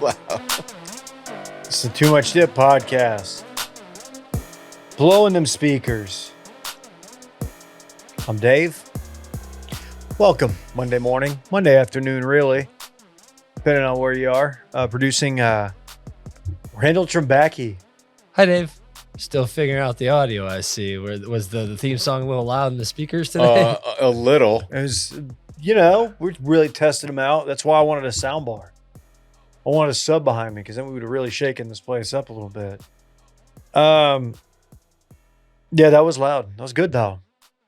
loud. It's the Too Much Dip podcast. Blowing them speakers. I'm Dave. Welcome. Monday morning, Monday afternoon, really, depending on where you are. Producing Randall Trembacki. Hi, Dave. Still figuring out the audio, I see. Was the theme song a little loud in the speakers today? A little. It was, we're really testing them out. That's why I wanted a sound bar. I wanted a sub behind me because then we would have really shaken this place up a little bit. Yeah, that was loud. That was good, though.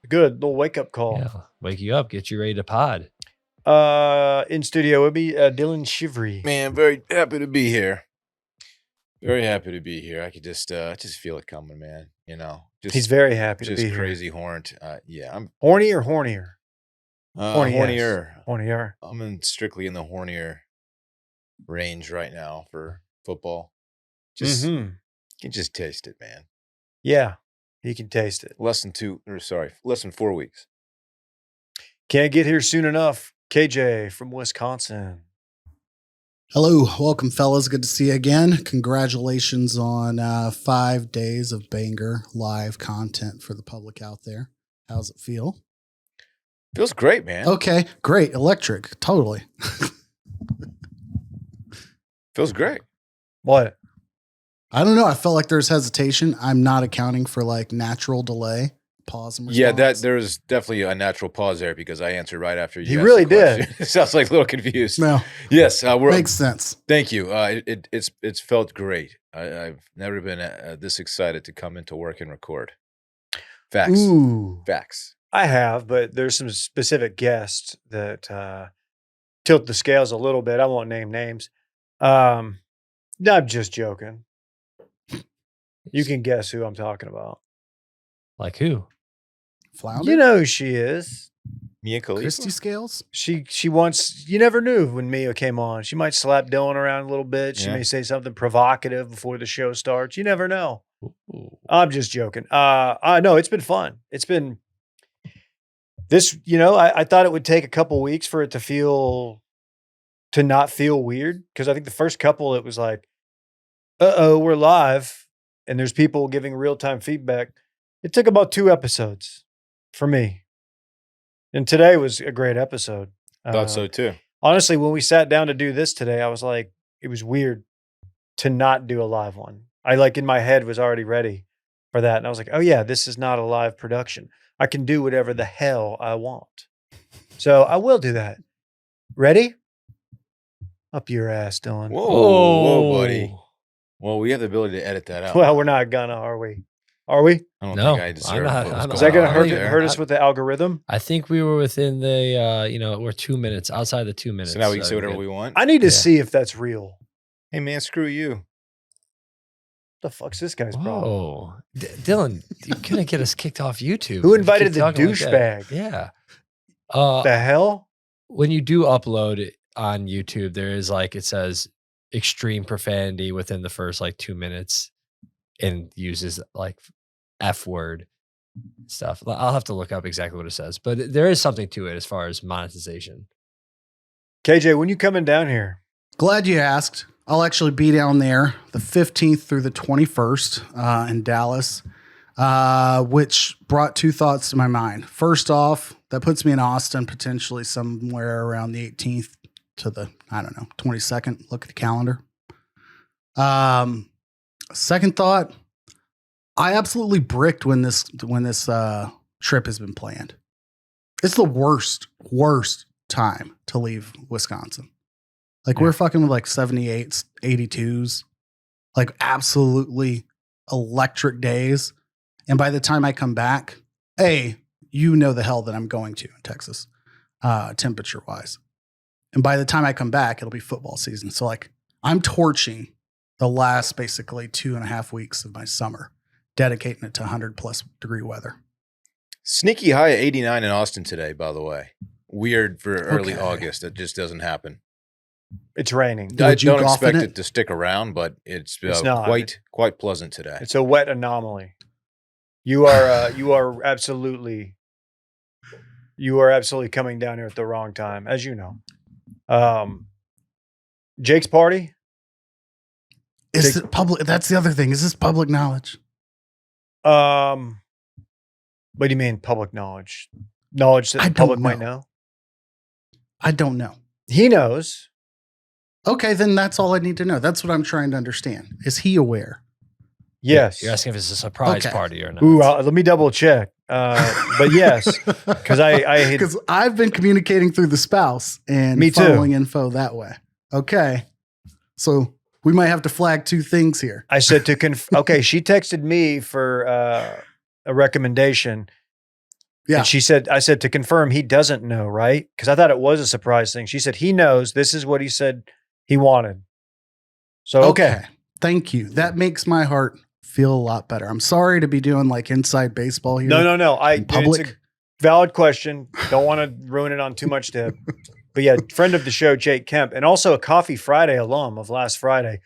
Good little wake-up call. Yeah, wake you up, get you ready to pod. In studio would be Dylan Shivery. Man, very happy to be here. Very happy to be here. I could just feel it coming, man. He's very happy to be just here. crazy horned. Yeah, I'm Horny or hornier? hornier. Hornier. I'm strictly in the hornier range right now for football. You can just taste it, man. Yeah, you can taste it. Less than 4 weeks. Can't get here soon enough. KJ from Wisconsin. Hello, welcome fellas. Good to see you again. Congratulations on 5 days of banger live content for the public out there. How's it feel? Feels great, man. Okay, great. Electric. Totally. Feels great. What? I don't know. I felt like there's hesitation. I'm not accounting for like natural delay. Pause and response. Yeah, there's definitely a natural pause there because I answered right after you. You asked really the question. did. Sounds like a little confused. No. Yes, Makes sense. Thank you. It's felt great. I've never been this excited to come into work and record. Facts. Ooh. Facts. I have, but there's some specific guests that tilt the scales a little bit. I won't name names. I'm just joking. You can guess who I'm talking about. Like who? Flounder? You know who she is. Mia Khalifa. Christy Scales? She wants, you never knew when Mia came on. She might slap Dylan around a little bit. She may say something provocative before the show starts. You never know. Ooh. I'm just joking. No, it's been fun. It's been this, I thought it would take a couple weeks for it to not feel weird. Cause I think the first couple, it was like, we're live and there's people giving real-time feedback. It took about 2 episodes for me. And today was a great episode. Thought so too. Honestly, when we sat down to do this today, I was like, it was weird to not do a live one. I in my head was already ready for that. And I was like, oh yeah, this is not a live production. I can do whatever the hell I want. So I will do that. Ready? Up your ass, Dylan. Whoa, buddy. Well, we have the ability to edit that out. Well, we're not gonna, are we? Are we? I don't No, think I deserve I'm not- what was I'm going Is that going on to there. hurt us with the algorithm? I think we were within the, we're 2 minutes, outside the 2 minutes. So now we can say we're whatever good. we want. I need to Yeah. see if that's real. Hey, man, screw you. What the fuck's this guy's problem? Whoa. Dylan, you're going to get us kicked off YouTube. Who if you invited keep the talking like that. douchebag? Yeah. The hell? When you do upload it on YouTube, there is it says extreme profanity within the first 2 minutes and uses F word stuff. I'll have to look up exactly what it says, but there is something to it as far as monetization. KJ, when you coming down here? Glad you asked. I'll actually be down there the 15th through the 21st in Dallas, which brought 2 thoughts to my mind. First off, that puts me in Austin potentially somewhere around the 18th to the, 22nd. Look at the calendar. Second thought, I absolutely bricked when this trip has been planned. It's the worst time to leave Wisconsin. We're fucking with 78s, 82s, absolutely electric days. And by the time I come back, the hell that I'm going to in Texas, temperature wise. And by the time I come back, it'll be football season. So I'm torching the last basically 2.5 weeks of my summer, dedicating it to 100+ degree weather. Sneaky high at 89 in Austin today, by the way. Weird for early Okay. August. That just doesn't happen. It's raining. I Would you don't golf in expect it? it to stick around, but it's not. quite pleasant today. It's a wet anomaly. You are absolutely coming down here at the wrong time, as you know. Jake's party, Is it public? That's the other thing. Is this public knowledge? What do you mean public knowledge? Knowledge that the public might know? I don't know. He knows. Okay, then that's all I need to know. That's what I'm trying to understand. Is he aware? Yes. You're asking if it's a surprise party or not. Ooh, let me double check. But yes, because because I've been communicating through the spouse and funneling info that way. Okay, so we might have to flag two things here. I said okay, she texted me for a recommendation. Yeah. And I said to confirm he doesn't know, right? Because I thought it was a surprise thing. She said he knows. This is what he said he wanted. So, okay. Thank you. That makes my heart feel a lot better. I'm sorry to be doing like inside baseball here. No. Public. It's a valid question. Don't want to ruin it on too much tip. But yeah, friend of the show, Jake Kemp, and also a Coffee Friday alum of last Friday,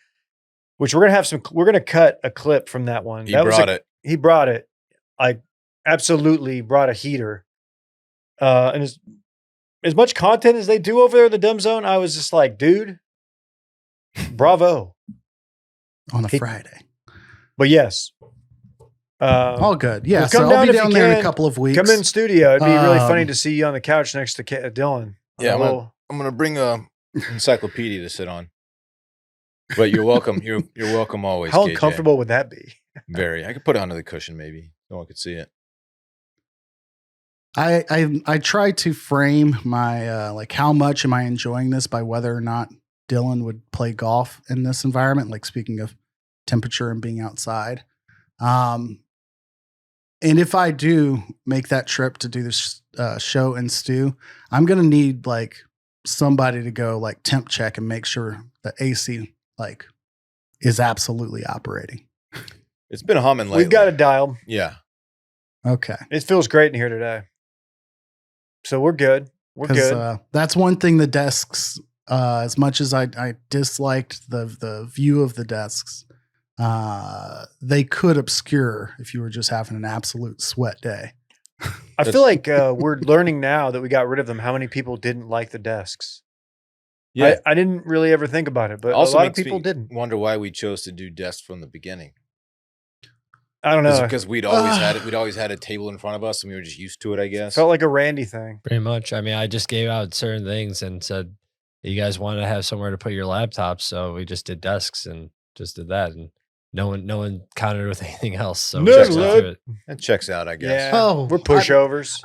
which we're going to cut a clip from that one. He brought it. I absolutely brought a heater. And as much content as they do over there in the Dumb Zone, I was just like, dude, bravo. On a Friday. But yes. All good. Yeah. So I'll be down there in a couple of weeks. Come in studio. It'd be really funny to see you on the couch next to Dylan. Yeah, I'm gonna bring a encyclopedia to sit on. But you're welcome. You're welcome always. How KJ. uncomfortable would that be? Very. I could put it under the cushion, maybe. No one could see it. I try to frame my like how much am I enjoying this by whether or not Dylan would play golf in this environment. Like speaking of temperature and being outside. And if I do make that trip to do this show in Stu, I'm going to need like somebody to go like temp check and make sure the AC like is absolutely operating. It's been humming lately. We've got it dialed. Yeah. Okay. It feels great in here today. So we're good. We're good. That's one thing the desks, as much as I disliked the view of the desks, they could obscure if you were just having an absolute sweat day. I feel like we're learning now that we got rid of them how many people didn't like the desks. Yeah. I didn't really ever think about it, but also a lot of people didn't. Wonder why we chose to do desks from the beginning. I don't know. Because we'd always had a table in front of us and we were just used to it, I guess. Felt like a Randy thing. Pretty much. I mean, I just gave out certain things and said, you guys wanted to have somewhere to put your laptops. So we just did desks and just did that. And no one countered with anything else. So that checks out, I guess. Yeah. Oh, we're pushovers.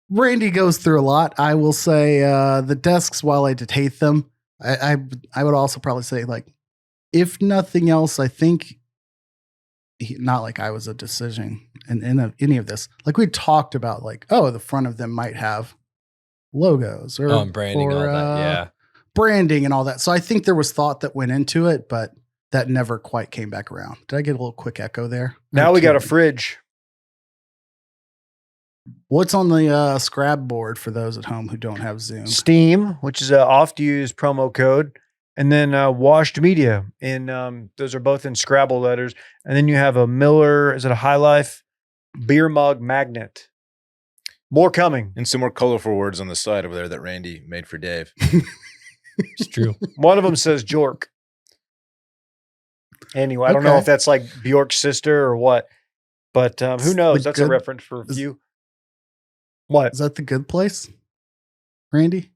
Randy goes through a lot. I will say the desks, while I did hate them, I would also probably say, like, if nothing else, I think not like I was a decision in any of this. Like we talked about, like, oh, the front of them might have logos or branding, all that. Yeah, branding and all that. So I think there was thought that went into it, but that never quite came back around. Did I get a little quick echo there? Now we got a fridge. What's on the Scrab board for those at home who don't have Zoom? Steam, which is an oft-used promo code, and then Washed Media. And those are both in Scrabble letters. And then you have a Miller, is it a High Life beer mug magnet? More coming. And some more colorful words on the side over there that Randy made for Dave. It's true. One of them says Bjork. Anyway, I don't know if that's like Bjork's sister or what, but who knows? That's a reference for a few. What? Is that The Good Place, Randy?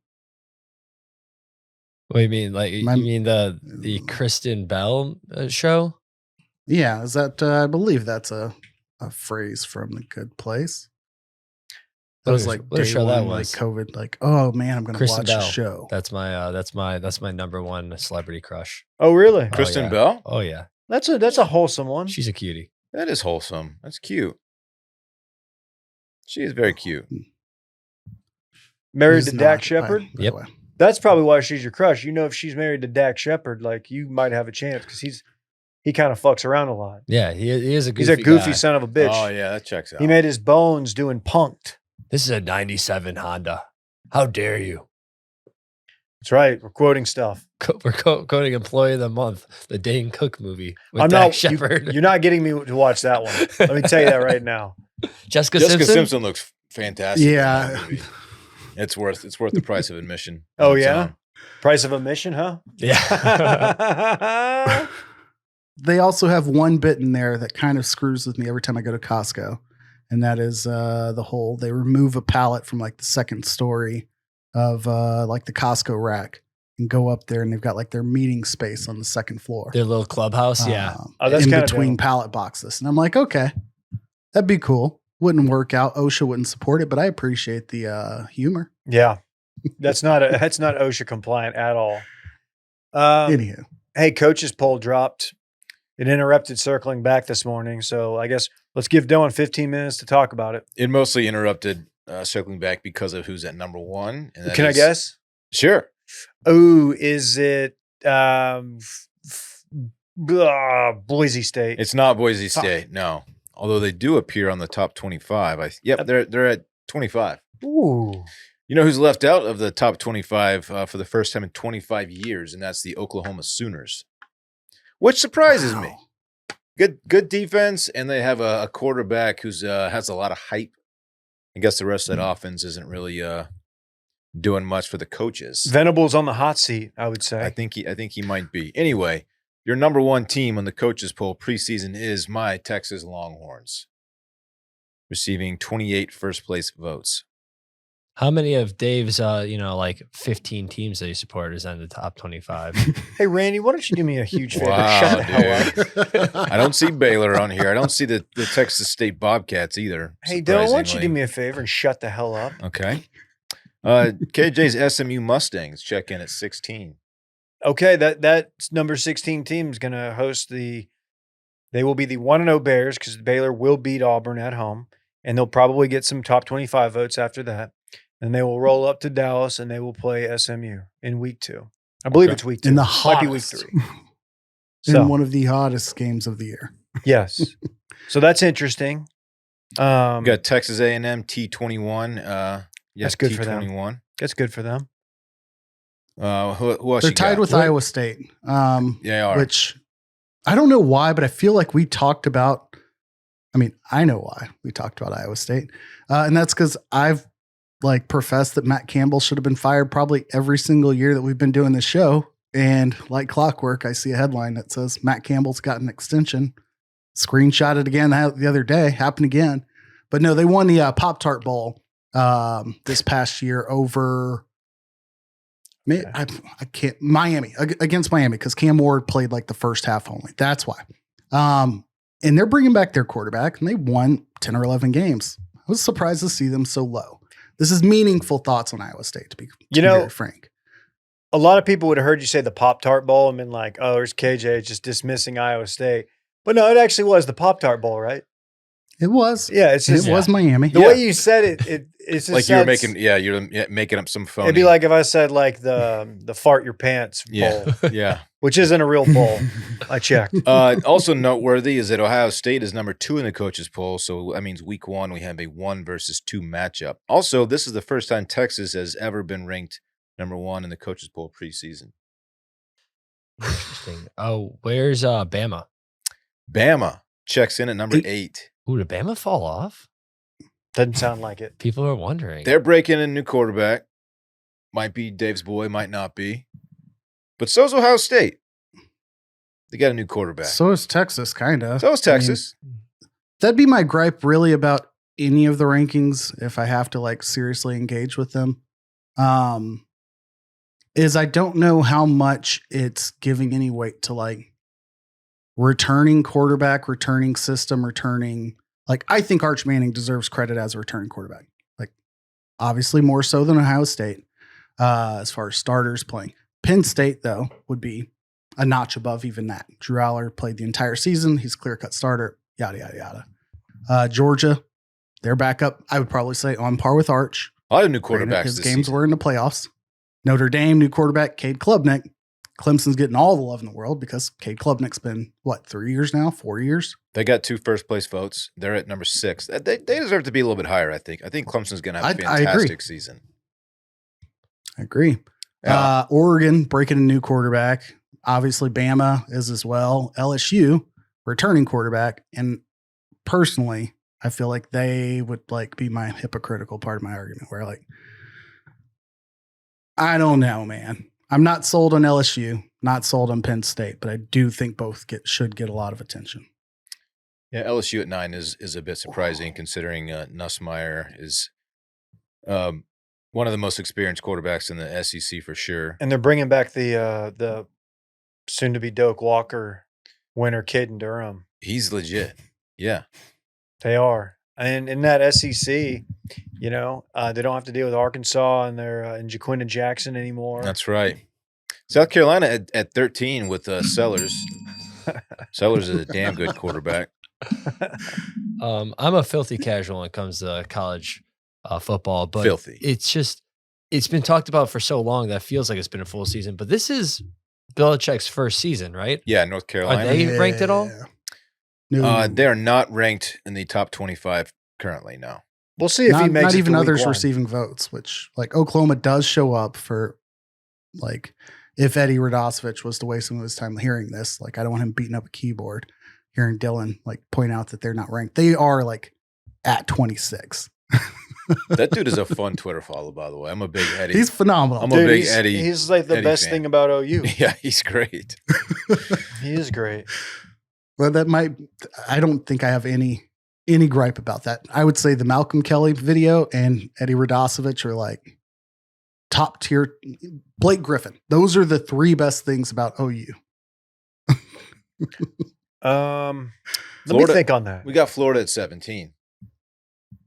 What do you mean? Like, you mean the Kristen Bell show? Yeah, is that? I believe that's a phrase from The Good Place. That was like day one, that was. Like COVID. Like, oh man, I'm going to watch a show. That's my number one celebrity crush. Oh really? Kristen Bell? Oh yeah. That's a wholesome one. She's a cutie. That is wholesome. That's cute. She is very cute. Married to Dak Shepard? Yep. That's probably why she's your crush. You know, if she's married to Dak Shepard, like you might have a chance because he kind of fucks around a lot. Yeah, he is a goofy He's a goofy guy. son of a bitch. Oh yeah, that checks out. He made his bones doing Punk'd. This is a 97 Honda. How dare you? That's right. We're quoting stuff. We're quoting Employee of the Month, the Dane Cook movie with Dak Shepard. You're not getting me to watch that one. Let me tell you that right now. Jessica Simpson looks fantastic. Yeah. It's worth the price of admission. Oh yeah? Price of admission, huh? Yeah. they also have one bit in there that kind of screws with me every time I go to Costco. And that is they remove a pallet from like the second story of like the Costco rack and go up there, and they've got like their meeting space on the second floor. Their little clubhouse, yeah. That's in kind between of pallet boxes. And I'm like, okay, that'd be cool. Wouldn't work out. OSHA wouldn't support it, but I appreciate the humor. Yeah. That's not OSHA compliant at all. Anywho. Hey, Coaches Poll dropped. It interrupted circling back this morning. So I guess let's give Dylan 15 minutes to talk about it. It mostly interrupted circling back because of who's at number one. And Can I guess? Sure. Oh, is it Boise State? It's not Boise State, no. Although they do appear on the top 25. They're at 25. Ooh. You know who's left out of the top 25 for the first time in 25 years, and that's the Oklahoma Sooners, which surprises me. Good defense, and they have a quarterback who's has a lot of hype. I guess the rest of that offense isn't really doing much for the coaches. Venable's on the hot seat, I would say. I think he might be. Anyway, your number one team on the Coaches Poll preseason is my Texas Longhorns, receiving 28 first place votes. How many of Dave's, 15 teams that he support is in the top 25? Hey, Randy, why don't you do me a huge favor? Wow, Shut the hell up. I don't see Baylor on here. I don't see the Texas State Bobcats either. Hey, Dylan, why don't you do me a favor and shut the hell up? Okay. KJ's SMU Mustangs check in at 16. Okay, that number 16 team is going to host they will be the 1-0 Bears because Baylor will beat Auburn at home, and they'll probably get some top 25 votes after that. And they will roll up to Dallas, and they will play SMU in week 2. I believe it's week 2. In the might be week hottest. 3. In one of the hottest games of the year. Yes. So that's interesting. We got Texas A&M T21. That's good for them. T21. That's good for them. Who else? They're tied with Iowa State. Yeah, they are. Which I don't know why, but I feel like we talked about. I mean, I know why we talked about Iowa State, and that's because I've professed that Matt Campbell should have been fired probably every single year that we've been doing this show. And like clockwork, I see a headline that says Matt Campbell's got an extension. Screenshot it again the other day. Happened again, but no, they won the Pop-Tart Bowl this past year over. I can't Miami against Miami because Cam Ward played like the first half only. That's why. And they're bringing back their quarterback, and they won 10 or 11 games. I was surprised to see them so low. This is meaningful thoughts on Iowa State, to be very frank. A lot of people would have heard you say the Pop-Tart Bowl and been like, oh, there's KJ just dismissing Iowa State. But no, it actually was the Pop-Tart Bowl, right? It was. Yeah, it was Miami. The way you said it's like you're making up some phony. It'd be like if I said like the fart your pants bowl. Yeah. Which isn't a real bowl. I checked. Also noteworthy is that Ohio State is number 2 in the Coaches Poll, so that means week 1 we have a 1 versus 2 matchup. Also, this is the first time Texas has ever been ranked number 1 in the Coaches Poll preseason. Interesting. Oh, where's Bama? Bama checks in at number 8. Ooh, did Bama fall off? Doesn't sound like it. People are wondering. They're breaking in a new quarterback. Might be Dave's boy, might not be. But so's Ohio State. They got a new quarterback. So is Texas, kind of. So is Texas. That'd be my gripe really about any of the rankings if I have to seriously engage with them. Is I don't know how much it's giving any weight to returning quarterback, returning system, returning. I think Arch Manning deserves credit as a returning quarterback. Obviously more so than Ohio State as far as starters playing. Penn State, though, would be a notch above even that. Drew Aller played the entire season. He's a clear-cut starter, yada, yada, yada. Georgia, their backup, I would probably say on par with Arch. A lot of new quarterbacks His this games season. were in the playoffs. Notre Dame, new quarterback, Cade Klubnik. Clemson's getting all the love in the world because Cade Klubnik's been, 3 years now, 4 years? They got 2 first-place votes. They're at number 6. They deserve to be a little bit higher, I think. I think Clemson's going to have a fantastic season. I agree. Yeah. Oregon breaking a new quarterback. Obviously, Bama is as well. LSU returning quarterback. And personally, I feel like they would be my hypocritical part of my argument where I don't know, man. I'm not sold on LSU, not sold on Penn State, but I do think both should get a lot of attention. Yeah, LSU at 9 is a bit surprising considering Nussmeier is one of the most experienced quarterbacks in the SEC for sure. And they're bringing back the soon-to-be Doak Walker winner kid in Durham. He's legit. Yeah. They are. And in that SEC, they don't have to deal with Arkansas and they're in Jaquinta Jackson anymore. That's right. South Carolina at 13 with Sellers. Sellers is a damn good quarterback. I'm a filthy casual when it comes to college football, but Filthy. It's been talked about for so long that feels like it's been a full season, but this is Belichick's first season, right? Yeah, North Carolina. Are they ranked at all? No. They are not ranked in the top 25 currently, no. We'll see if he makes not it even to week others one. receiving votes, which like Oklahoma does show up for like if Eddie Radosevich was to waste some of his time hearing this, like I don't want him beating up a keyboard, hearing Dylan like point out that they're not ranked. They are like at 26. That dude is a fun Twitter follow, by the way. I'm a big Eddie. He's phenomenal. I'm a big Eddie. He's like the Eddie best fan. thing about OU. Yeah, he's great. He is great. Well, I don't think I have any gripe about that. I would say the Malcolm Kelly video and Eddie Radosevich are like top tier. Blake Griffin. Those are the 3 best things about OU. Let me Florida- think on that. We got Florida at 17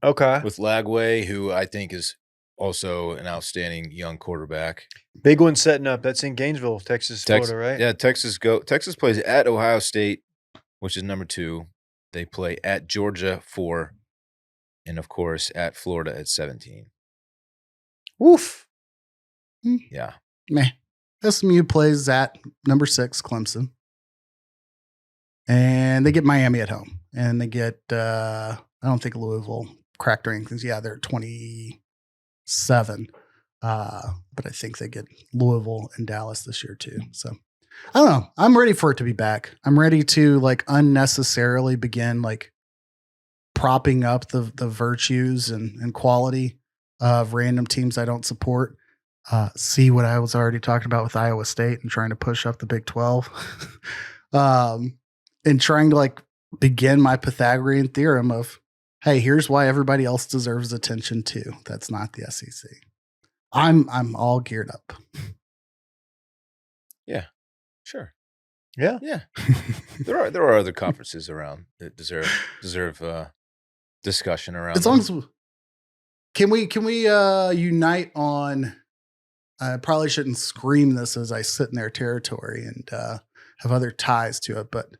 Okay. with Lagway, who I think is also an outstanding young quarterback. Big one setting up. That's in Gainesville, Texas, Tex- Florida, right? Yeah, Texas plays at Ohio State, which is number 2. They play at Georgia 4, and of course at Florida at 17. Woof. Yeah. Meh. SMU plays at number 6, Clemson. And they get Miami at home. And they get, I don't think Louisville cracked rankings. Yeah, they're 27. But I think they get Louisville and Dallas this year too. So I don't know. I'm ready for it to be back. I'm ready to like unnecessarily begin like propping up the virtues and quality of random teams I don't support. See what I was already talking about with Iowa State and trying to push up the Big 12. And trying to like begin my Pythagorean theorem of, hey, here's why everybody else deserves attention too. That's not the SEC. I'm all geared up. Sure. Yeah. Yeah. There are other conferences around that deserve discussion around. As long as can we unite on, I probably shouldn't scream this as I sit in their territory and have other ties to it, but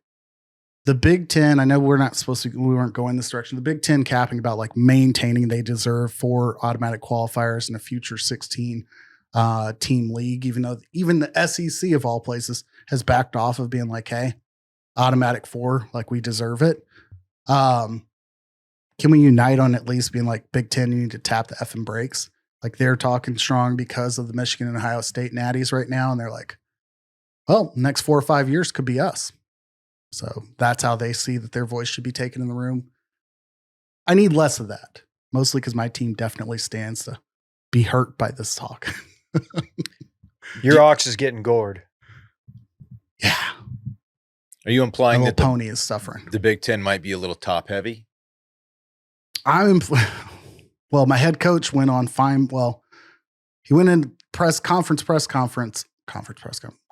the Big Ten, I know we weren't going this direction. The Big Ten capping about like maintaining they deserve 4 automatic qualifiers in a future 16 team league, even though even the SEC of all places has backed off of being like, hey, automatic 4, like we deserve it. Can we unite on at least being like Big Ten, you need to tap the effing brakes? Like they're talking strong because of the Michigan and Ohio State natties right now. And they're like, well, next 4 or 5 years could be us. So that's how they see that their voice should be taken in the room. I need less of that, mostly because my team definitely stands to be hurt by this talk. Your ox is getting gored. Yeah. Are you My implying little that pony is suffering. the Big Ten might be a little top heavy? Well, my head coach went on he went in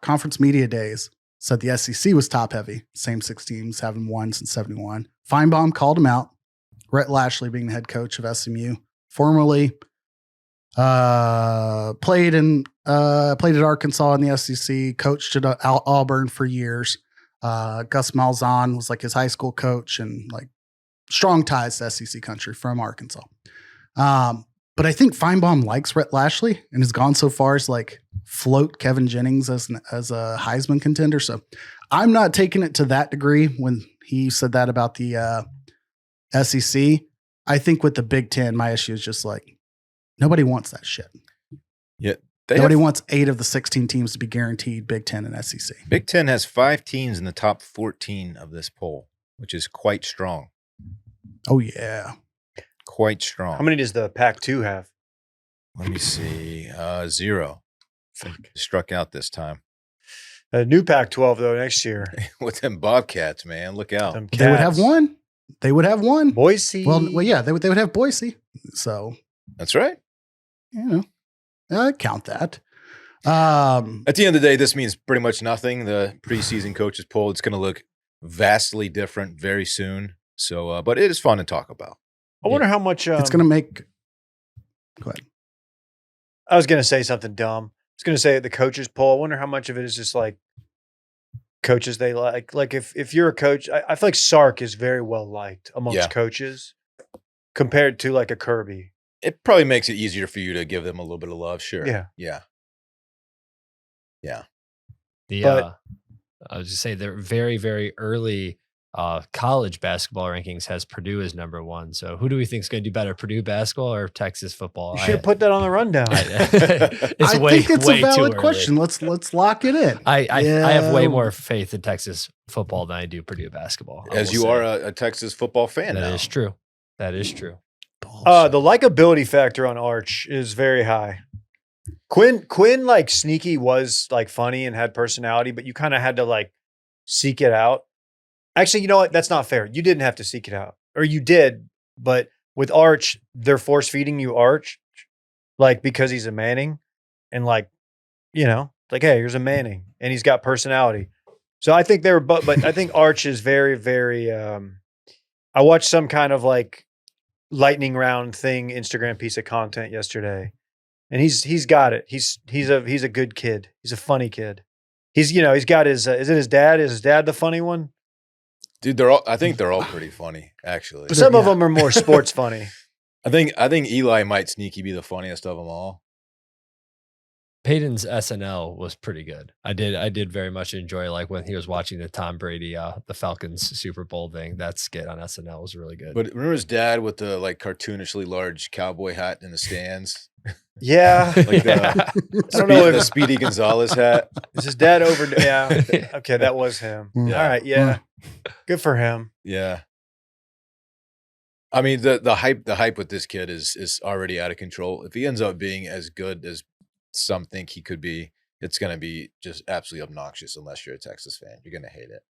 conference media days, said the SEC was top heavy. Same 6 teams having won since 71. Feinbaum called him out. Rhett Lashley being the head coach of SMU, formerly played at Arkansas in the SEC, coached at Auburn for years. Gus Malzahn was like his high school coach and like strong ties to SEC country from Arkansas. But I think Feinbaum likes Rhett Lashley and has gone so far as like float Kevin Jennings as a Heisman contender. So I'm not taking it to that degree when he said that about the SEC. I think with the Big Ten, my issue is just like nobody wants that shit. Yeah. Nobody wants 8 of the 16 teams to be guaranteed Big Ten and SEC. Big Ten has 5 teams in the top 14 of this poll, which is quite strong. Oh, yeah. Quite strong. How many does the Pac-2 have? Let me see. 0. Struck out this time. A new Pac-12 though next year. With them Bobcats, man. Look out. Them They would have Cats. one. They would have one. Boise. Well, yeah, they would have Boise. So, That's right. I count that. At the end of the day, this means pretty much nothing. The preseason coaches poll, it's going to look vastly different very soon. So, but it is fun to talk about. I wonder how much it's going to make. Go ahead. I was going to say something dumb. I was going to say the coaches poll. I wonder how much of it is just like coaches they like. Like if you're a coach, I feel like Sark is very well liked amongst coaches compared to like a Kirby. It probably makes it easier for you to give them a little bit of love. Sure. Yeah. I was just say they're very, very early college basketball rankings has Purdue as number 1. So who do we think is going to do better, Purdue basketball or Texas football? You should have put that on the rundown. I think it's a valid question. Let's lock it in. I have way more faith in Texas football than I do Purdue basketball. As you are a Texas football fan now. That is true. That is true. The likability factor on Arch is very high. Quinn like sneaky was like funny and had personality, but you kind of had to like seek it out. Actually, you know what? That's not fair. You didn't have to seek it out, or you did, but with Arch, they're force feeding you Arch, like because he's a Manning, and like, like hey, here's a Manning, and he's got personality. So I think they were, but I think Arch is very, very. I watched some kind of like lightning round thing Instagram piece of content yesterday, and he's got it. He's a good kid. He's a funny kid. He's got his is it his dad? Is his dad the funny one? Dude, I think they're all pretty funny, actually. Some of them are more sports funny. I think Eli might sneaky be the funniest of them all. Peyton's SNL was pretty good. I did very much enjoy like when he was watching the Tom Brady, the Falcons Super Bowl thing. That skit on SNL was really good. But remember his dad with the like cartoonishly large cowboy hat in the stands? Yeah. Like I don't know if the Speedy Gonzalez hat. Is his dad over? Yeah. Okay, that was him. Yeah. All right. Yeah. Good for him. Yeah. I mean, the hype with this kid is already out of control. If he ends up being as good as some think he could be, it's going to be just absolutely obnoxious unless you're a Texas fan. You're going to hate it.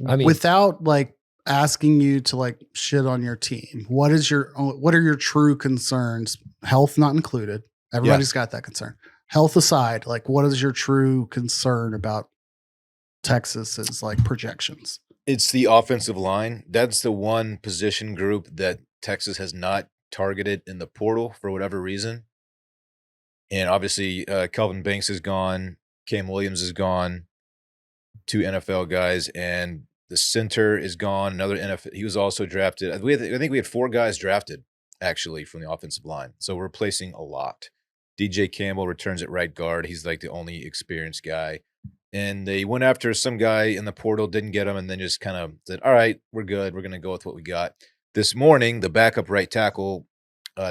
I mean, without like asking you to like shit on your team, what are your true concerns? Health not included. Everybody's got that concern. Health aside, like what is your true concern about Texas's like projections? It's the offensive line. That's the one position group that Texas has not targeted in the portal for whatever reason. And obviously, Kelvin Banks is gone. Cam Williams is gone. 2 NFL guys, and the center is gone. Another NFL. He was also drafted. I think we had 4 guys drafted actually from the offensive line. So we're replacing a lot. DJ Campbell returns at right guard. He's like the only experienced guy. And they went after some guy in the portal, didn't get him, and then just kind of said, all right, we're good. We're going to go with what we got. This morning, the backup right tackle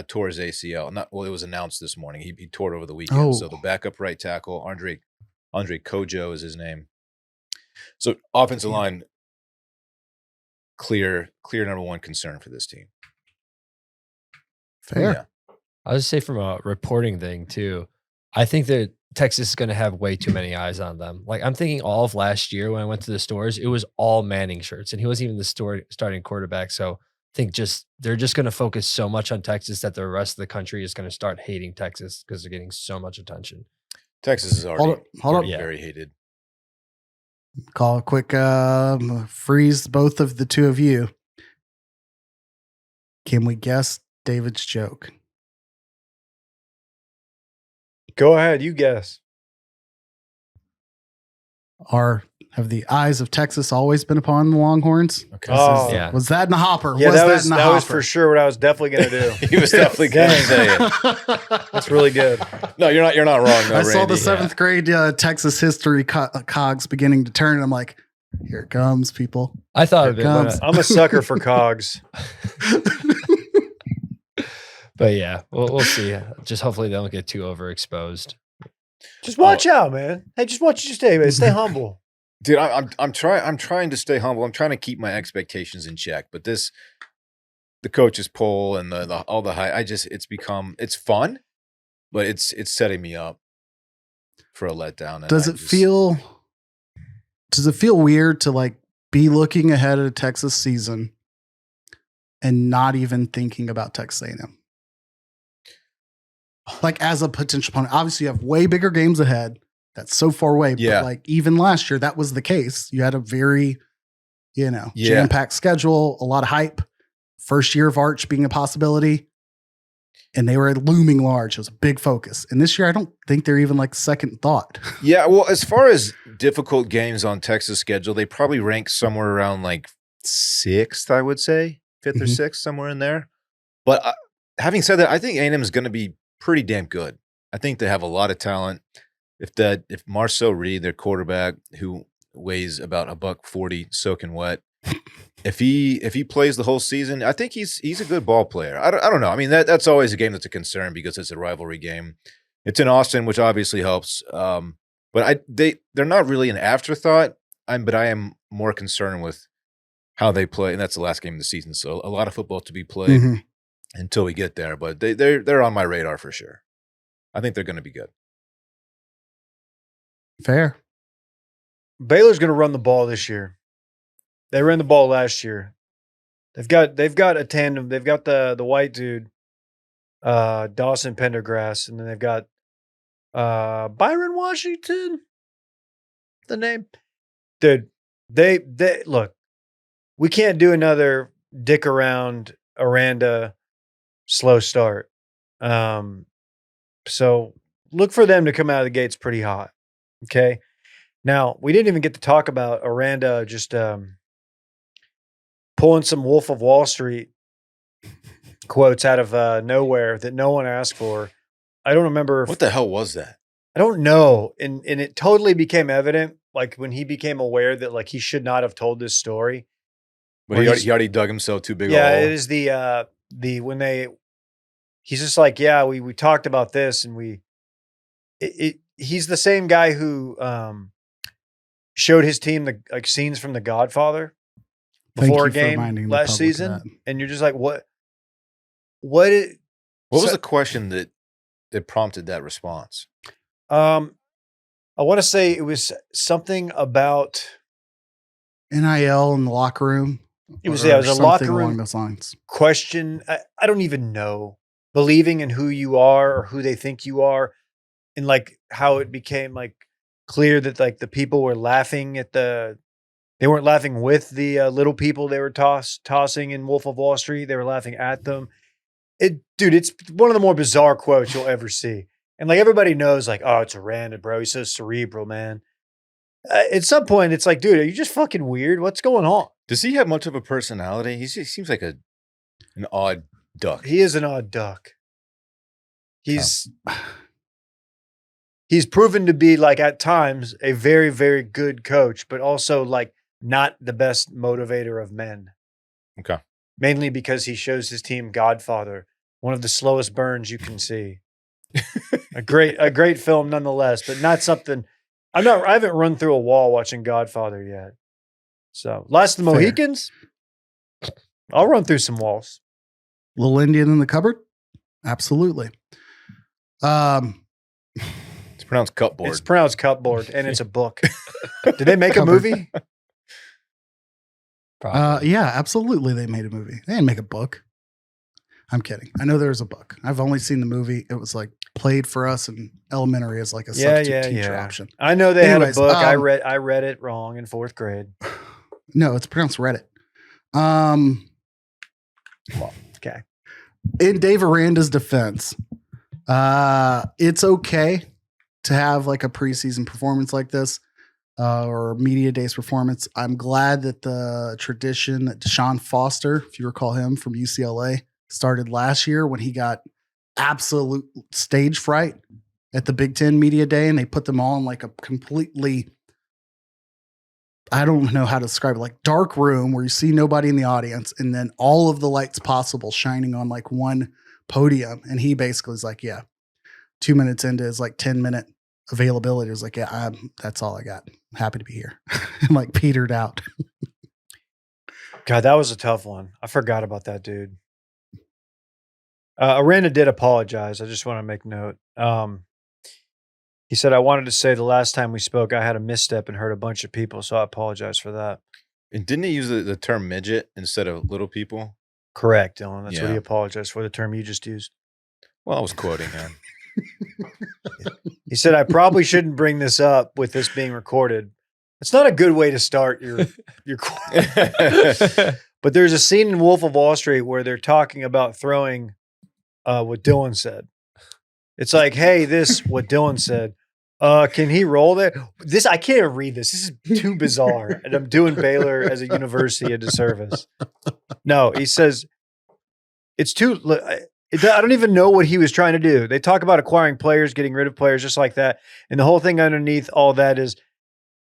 tore his ACL. It was announced this morning. He tore it over the weekend. Oh. So the backup right tackle, Andre Kojo is his name. So offensive line, clear number 1 concern for this team. Fair. Yeah. I would say from a reporting thing too, I think that Texas is going to have way too many eyes on them. Like I'm thinking all of last year when I went to the stores, it was all Manning shirts and he wasn't even the starting quarterback. So I think they're just going to focus so much on Texas that the rest of the country is going to start hating Texas because they're getting so much attention. Texas is already Hold up. very hated. Call a quick freeze both of the two of you. Can we guess David's joke? Go ahead. You guess. Have the eyes of Texas always been upon the Longhorns? Okay. Oh, Yeah. Was that in the hopper? Yeah, that was in the hopper? was for sure what I was definitely going to do. He was definitely going to say it. That's really good. No, you're not wrong. No, I saw the Randy. 7th grade Texas history cogs beginning to turn, and I'm like, here it comes, people. I thought Here of it it, comes. I'm a sucker for cogs. but yeah, we'll see. Just hopefully they don't get too overexposed. Just watch out, man. Hey, just watch you stay humble. Dude, I'm trying to stay humble. I'm trying to keep my expectations in check. But the coaches poll and all the high, it's fun, but it's setting me up. for a letdown. And Does it feel weird to like be looking ahead at a Texas season and not even thinking about Texas A&M? Like as a potential opponent, obviously you have way bigger games ahead. That's so far away. Yeah. But like even last year, that was the case. You had a very, Yeah. jam-packed schedule, a lot of hype. First year of Arch being a possibility. And they were looming large. It was a big focus. And this year, I don't think they're even like second thought. Yeah, well, as far as difficult games on Texas' schedule, they probably rank somewhere around like 6th, I would say, 5th or 6th, somewhere in there. But having said that, I think A&M is going to be pretty damn good. I think they have a lot of talent. If Marcel Reed, their quarterback, who weighs about $140 soaking wet, if he plays the whole season, I think he's a good ball player. I don't know. I mean, that's always a game that's a concern because it's a rivalry game. It's in Austin, which obviously helps. But they're not really an afterthought. But I am more concerned with how they play, and that's the last game of the season. So a lot of football to be played until we get there. But they're on my radar for sure. I think they're going to be good. Fair. Baylor's going to run the ball this year. They ran the ball last year. They've got a tandem. They've got the white dude, Dawson Pendergrass, and then they've got Byron Washington. The name, dude. They look. We can't do another dick around Aranda slow start. So look for them to come out of the gates pretty hot. Okay. Now we didn't even get to talk about Aranda just pulling some Wolf of Wall Street quotes out of nowhere that no one asked for. I don't remember. What the hell was that? I don't know. And it totally became evident, like when he became aware that like he should not have told this story. But he already dug himself too big a hole. Yeah, it is he's just like, yeah, we talked about this and he's the same guy who showed his team the like scenes from The Godfather before a game last season, and you're just like, what was the question that prompted that response? I want to say it was something about NIL in the locker room. It was a locker room along those lines. question. I don't even know. Believing in who you are or who they think you are, and like how it became like clear that like the people were laughing at they weren't laughing with the little people they were tossing in Wolf of Wall Street. They were laughing at them. Dude, it's one of the more bizarre quotes you'll ever see. And like everybody knows, like, oh, it's Aranda, bro. He's so cerebral, man. At some point, it's like, dude, are you just fucking weird? What's going on? Does he have much of a personality? He seems like an odd duck. He is an odd duck. He's proven to be like at times a very, very good coach, but also like not the best motivator of men. Okay. Mainly because he shows his team Godfather, one of the slowest burns you can see. a great film nonetheless, but not something I haven't run through a wall watching Godfather yet. So Last of the Mohicans, I'll run through some walls. Little Indian in the cupboard? Absolutely. It's pronounced cupboard. It's pronounced cupboard, and it's a book. Did they make a movie? Yeah, absolutely. They made a movie. They didn't make a book. I'm kidding. I know there's a book. I've only seen the movie. It was like played for us in elementary as like a substitute teacher option. I know they had a book. I read it wrong in 4th grade. No, it's pronounced Reddit. Okay. In Dave Aranda's defense, it's okay to have like a preseason performance like this, or media days performance. I'm glad that the tradition that Deshaun Foster, if you recall him from UCLA, started last year when he got absolute stage fright at the Big Ten media day, and they put them all in like a completely, I don't know how to describe it, like dark room where you see nobody in the audience, and then all of the lights possible shining on like one podium. And he basically is like, yeah, 2 minutes into his like 10-minute availability, it was like, yeah, that's all I got. I'm happy to be here. And like petered out. God, that was a tough one. I forgot about that dude. Aranda did apologize. I just want to make note. He said, I wanted to say the last time we spoke, I had a misstep and hurt a bunch of people, so I apologize for that. And didn't he use the term midget instead of little people? Correct, Dylan. That's what Yeah. he apologized for, the term you just used. Well, I was quoting him. He said, I probably shouldn't bring this up with this being recorded. It's not a good way to start your quote. But there's a scene in Wolf of Wall Street where they're talking about throwing what Dylan said. It's like, hey, what Dylan said. Can he roll there? I can't even read this. This is too bizarre. And I'm doing Baylor as a university a disservice. No, he says, it's too, I don't even know what he was trying to do. They talk about acquiring players, getting rid of players just like that. And the whole thing underneath all that is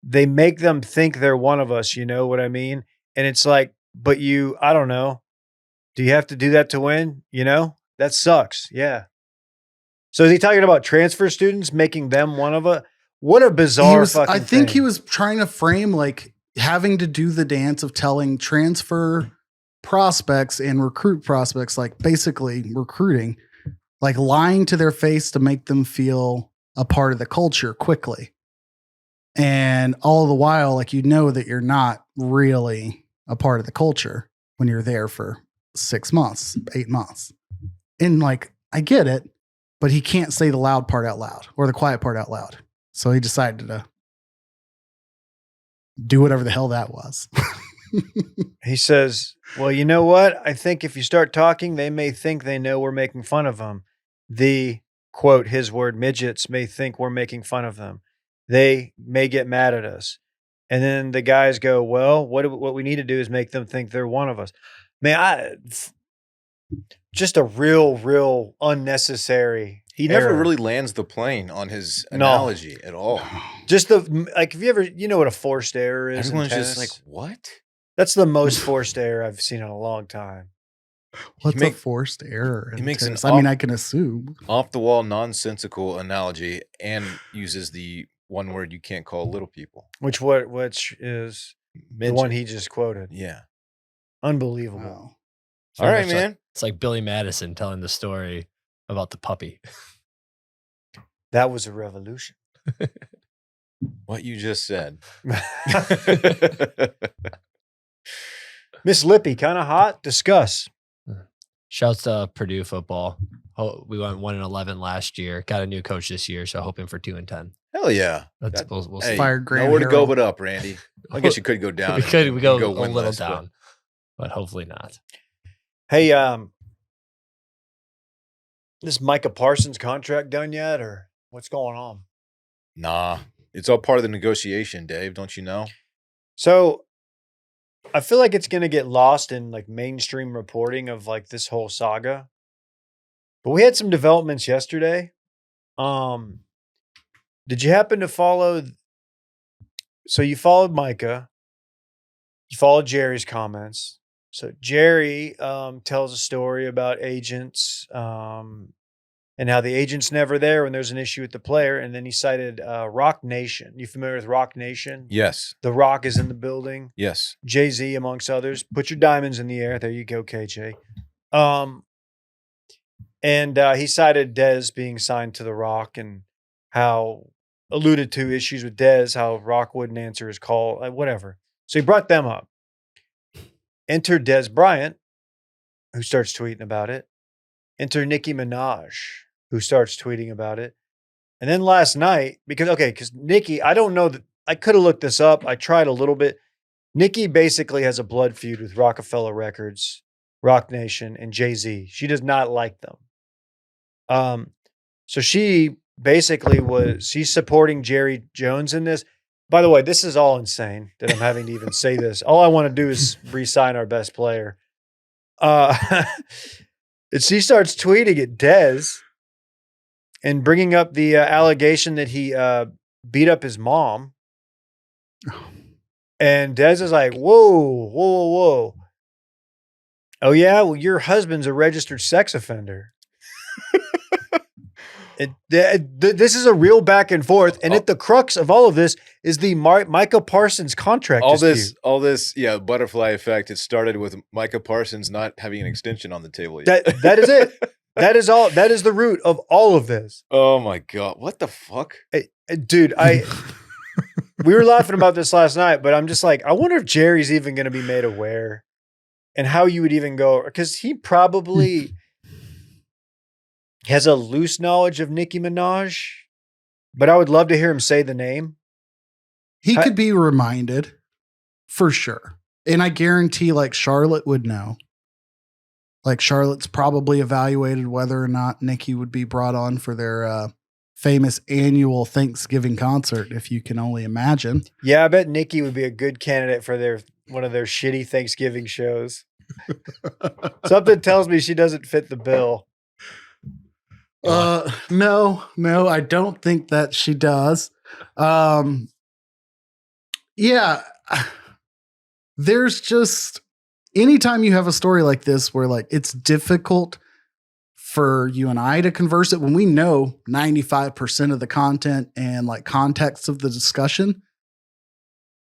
they make them think they're one of us. You know what I mean? And it's like, but I don't know. Do you have to do that to win? You know, that sucks. Yeah. So is he talking about transfer students, making them one of a? What a bizarre fucking I think thing. he was trying to frame like having to do the dance of telling transfer prospects and recruit prospects, like basically recruiting, like lying to their face to make them feel a part of the culture quickly. And all the while, like, you know that you're not really a part of the culture when you're there for 6 months, 8 months. And like, I get it. But he can't say the loud part out loud or the quiet part out loud. So he decided to do whatever the hell that was. He says, well, you know what? I think if you start talking, they may think they know we're making fun of them. The, quote, his word, midgets may think we're making fun of them. They may get mad at us. And then the guys go, well, what we need to do is make them think they're one of us. Man, just a real unnecessary. He never error. really lands the plane on his analogy at all. Just if you ever, you know what a forced error is? Everyone's in just tennis? like, what? That's the most forced error I've seen in a long time. What's a forced error? He makes tennis? I mean, I can assume. Off the wall, nonsensical analogy and uses the one word you can't call little people. Which is Midget. the one he just quoted. Yeah. Unbelievable. Wow. All right, man. It's like Billy Madison telling the story about the puppy. That was a revolution. What you just said. Miss Lippy, kind of hot. Discuss. Shouts to Purdue football. We went 1-11 last year. Got a new coach this year, so hoping for 2-10. Hell yeah. We'll Hey, see. Fired Graham nowhere to go Harrell. but up, Randy. I guess you could go down. We go a winless, little but- down, but hopefully not. Hey, this Micah Parsons contract done yet, or what's going on? Nah. It's all part of the negotiation, Dave. Don't you know? So I feel like it's going to get lost in like mainstream reporting of like this whole saga. But we had some developments yesterday. Did you happen to follow? So you followed Micah. You followed Jerry's comments. So Jerry tells a story about agents and how the agent's never there when there's an issue with the player. And then he cited Rock Nation. You familiar with Rock Nation? Yes. The Rock is in the building. Yes. Jay-Z, amongst others. Put your diamonds in the air. There you go, KJ. And he cited Dez being signed to the Rock and how alluded to issues with Dez, how Rock wouldn't answer his call, whatever. So he brought them up. Enter Dez Bryant, who starts tweeting about it. Enter Nicki Minaj, who starts tweeting about it. And then last night, because Nicki, I don't know that I could have looked this up. I tried a little bit. Nicki basically has a blood feud with Rockefeller Records, Rock Nation, and Jay-Z. She does not like them. So she basically she's supporting Jerry Jones in this. By the way, this is all insane that I'm having to even say this. All I want to do is re-sign our best player. And she starts tweeting at Dez and bringing up the allegation that he beat up his mom. And Dez is like, whoa. Oh, yeah? Well, your husband's a registered sex offender. This is a real back and forth. And at the crux of all of this is the Micah Parsons contract dispute. All this, butterfly effect. It started with Micah Parsons not having an extension on the table yet. That is it. That is all. That is the root of all of this. Oh my God. What the fuck? Dude, we were laughing about this last night, but I'm just like, I wonder if Jerry's even going to be made aware and how you would even go, because he probably has a loose knowledge of Nicki Minaj, but I would love to hear him say the name. He could be reminded for sure. And I guarantee like Charlotte would know. Like Charlotte's probably evaluated whether or not Nicki would be brought on for their famous annual Thanksgiving concert, if you can only imagine. Yeah, I bet Nicki would be a good candidate for one of their shitty Thanksgiving shows. Something tells me she doesn't fit the bill. No, I don't think that she does. Yeah, there's just anytime you have a story like this where like it's difficult for you and I to converse it when we know 95% of the content and like context of the discussion.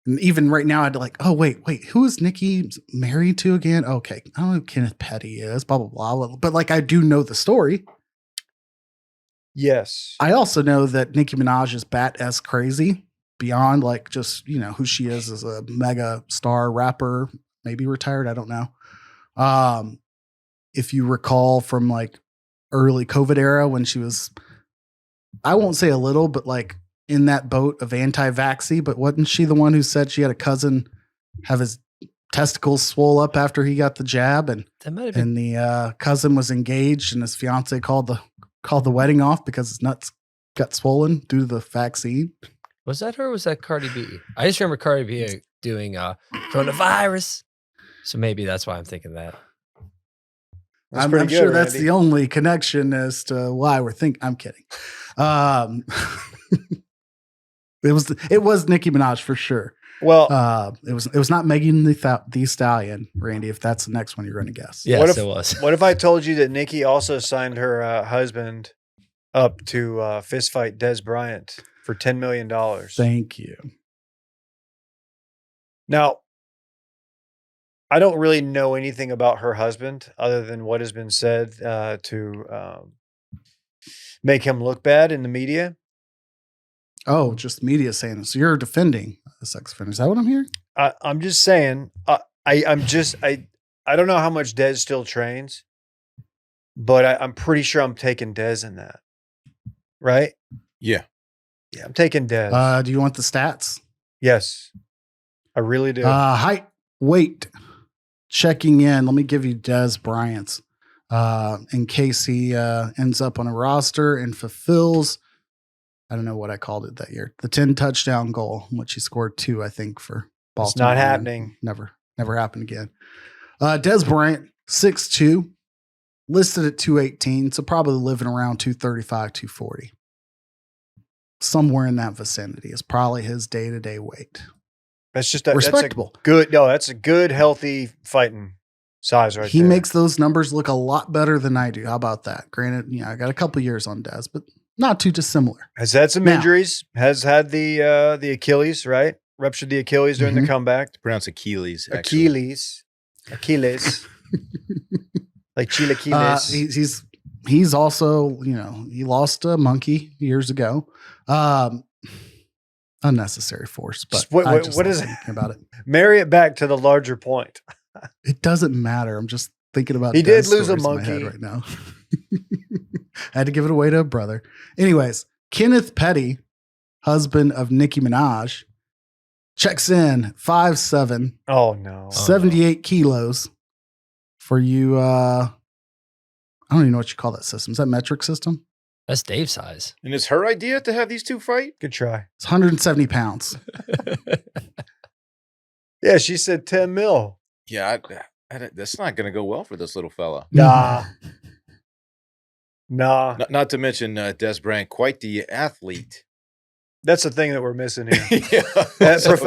And even right now, I'd like, oh, wait, who is Nicki married to again? Okay. I don't know who Kenneth Petty is, blah, blah, blah. But like, I do know the story. Yes. I also know that Nicki Minaj is bat-ass crazy beyond like just, you know, who she is as a mega star rapper, maybe retired. I don't know. If you recall from like early COVID era when she was, I won't say a little, but like in that boat of anti-vaxxy, but wasn't she the one who said she had a cousin have his testicles swole up after he got the jab, and the cousin was engaged and his fiance called the wedding off because his nuts got swollen due to the vaccine? Was that her or was that Cardi B? I just remember Cardi B doing coronavirus. So maybe that's why I'm thinking that. I'm sure that's the only connection as to why we're thinking. I'm kidding. It was Nicki Minaj for sure. Well, it was not Megan the Stallion, Randy, if that's the next one you're going to guess. Yes, it was. What if I told you that Nicki also signed her husband up to fist fight Des Bryant for $10 million? Thank you. Now, I don't really know anything about her husband other than what has been said to make him look bad in the media. Oh, just media saying this. So you're defending a sex offender. Is that what I'm hearing? I'm just saying. I don't know how much Des still trains, but I'm pretty sure I'm taking Des in that. Right? Yeah. Yeah, I'm taking Des. Do you want the stats? Yes, I really do. Height, weight. Checking in. Let me give you Des Bryant's in case he ends up on a roster and fulfills. I don't know what I called it that year. The 10 touchdown goal, which he scored 2, I think, for Baltimore. It's not happening. Never happened again. Des Bryant, 6'2", listed at 218, so probably living around 235, 240. Somewhere in that vicinity is probably his day-to-day weight. That's just respectable. That's a good, healthy fighting size right he there. He makes those numbers look a lot better than I do. How about that? Granted, I got a couple years on Des, but not too dissimilar. Has had some injuries. Has had the Achilles, right? Ruptured the Achilles during the comeback. Pronounce Achilles. Achilles. Like chilaquiles. He's also, he lost a monkey years ago. Unnecessary force, but what is thinking about it? Marry it back to the larger point. It doesn't matter. I'm just thinking about. He did lose a monkey right now. I had to give it away to a brother. Anyways, Kenneth Petty, husband of Nicki Minaj, checks in 5'7". Oh no, 78 kilos. For you, I don't even know what you call that system. Is that metric system? That's Dave's size. And it's her idea to have these two fight? Good try. It's 170 pounds. Yeah, she said 10 mil. Yeah, that's not going to go well for this little fella. Nah. Not to mention Des Bryant, quite the athlete. That's the thing that we're missing here. Yeah.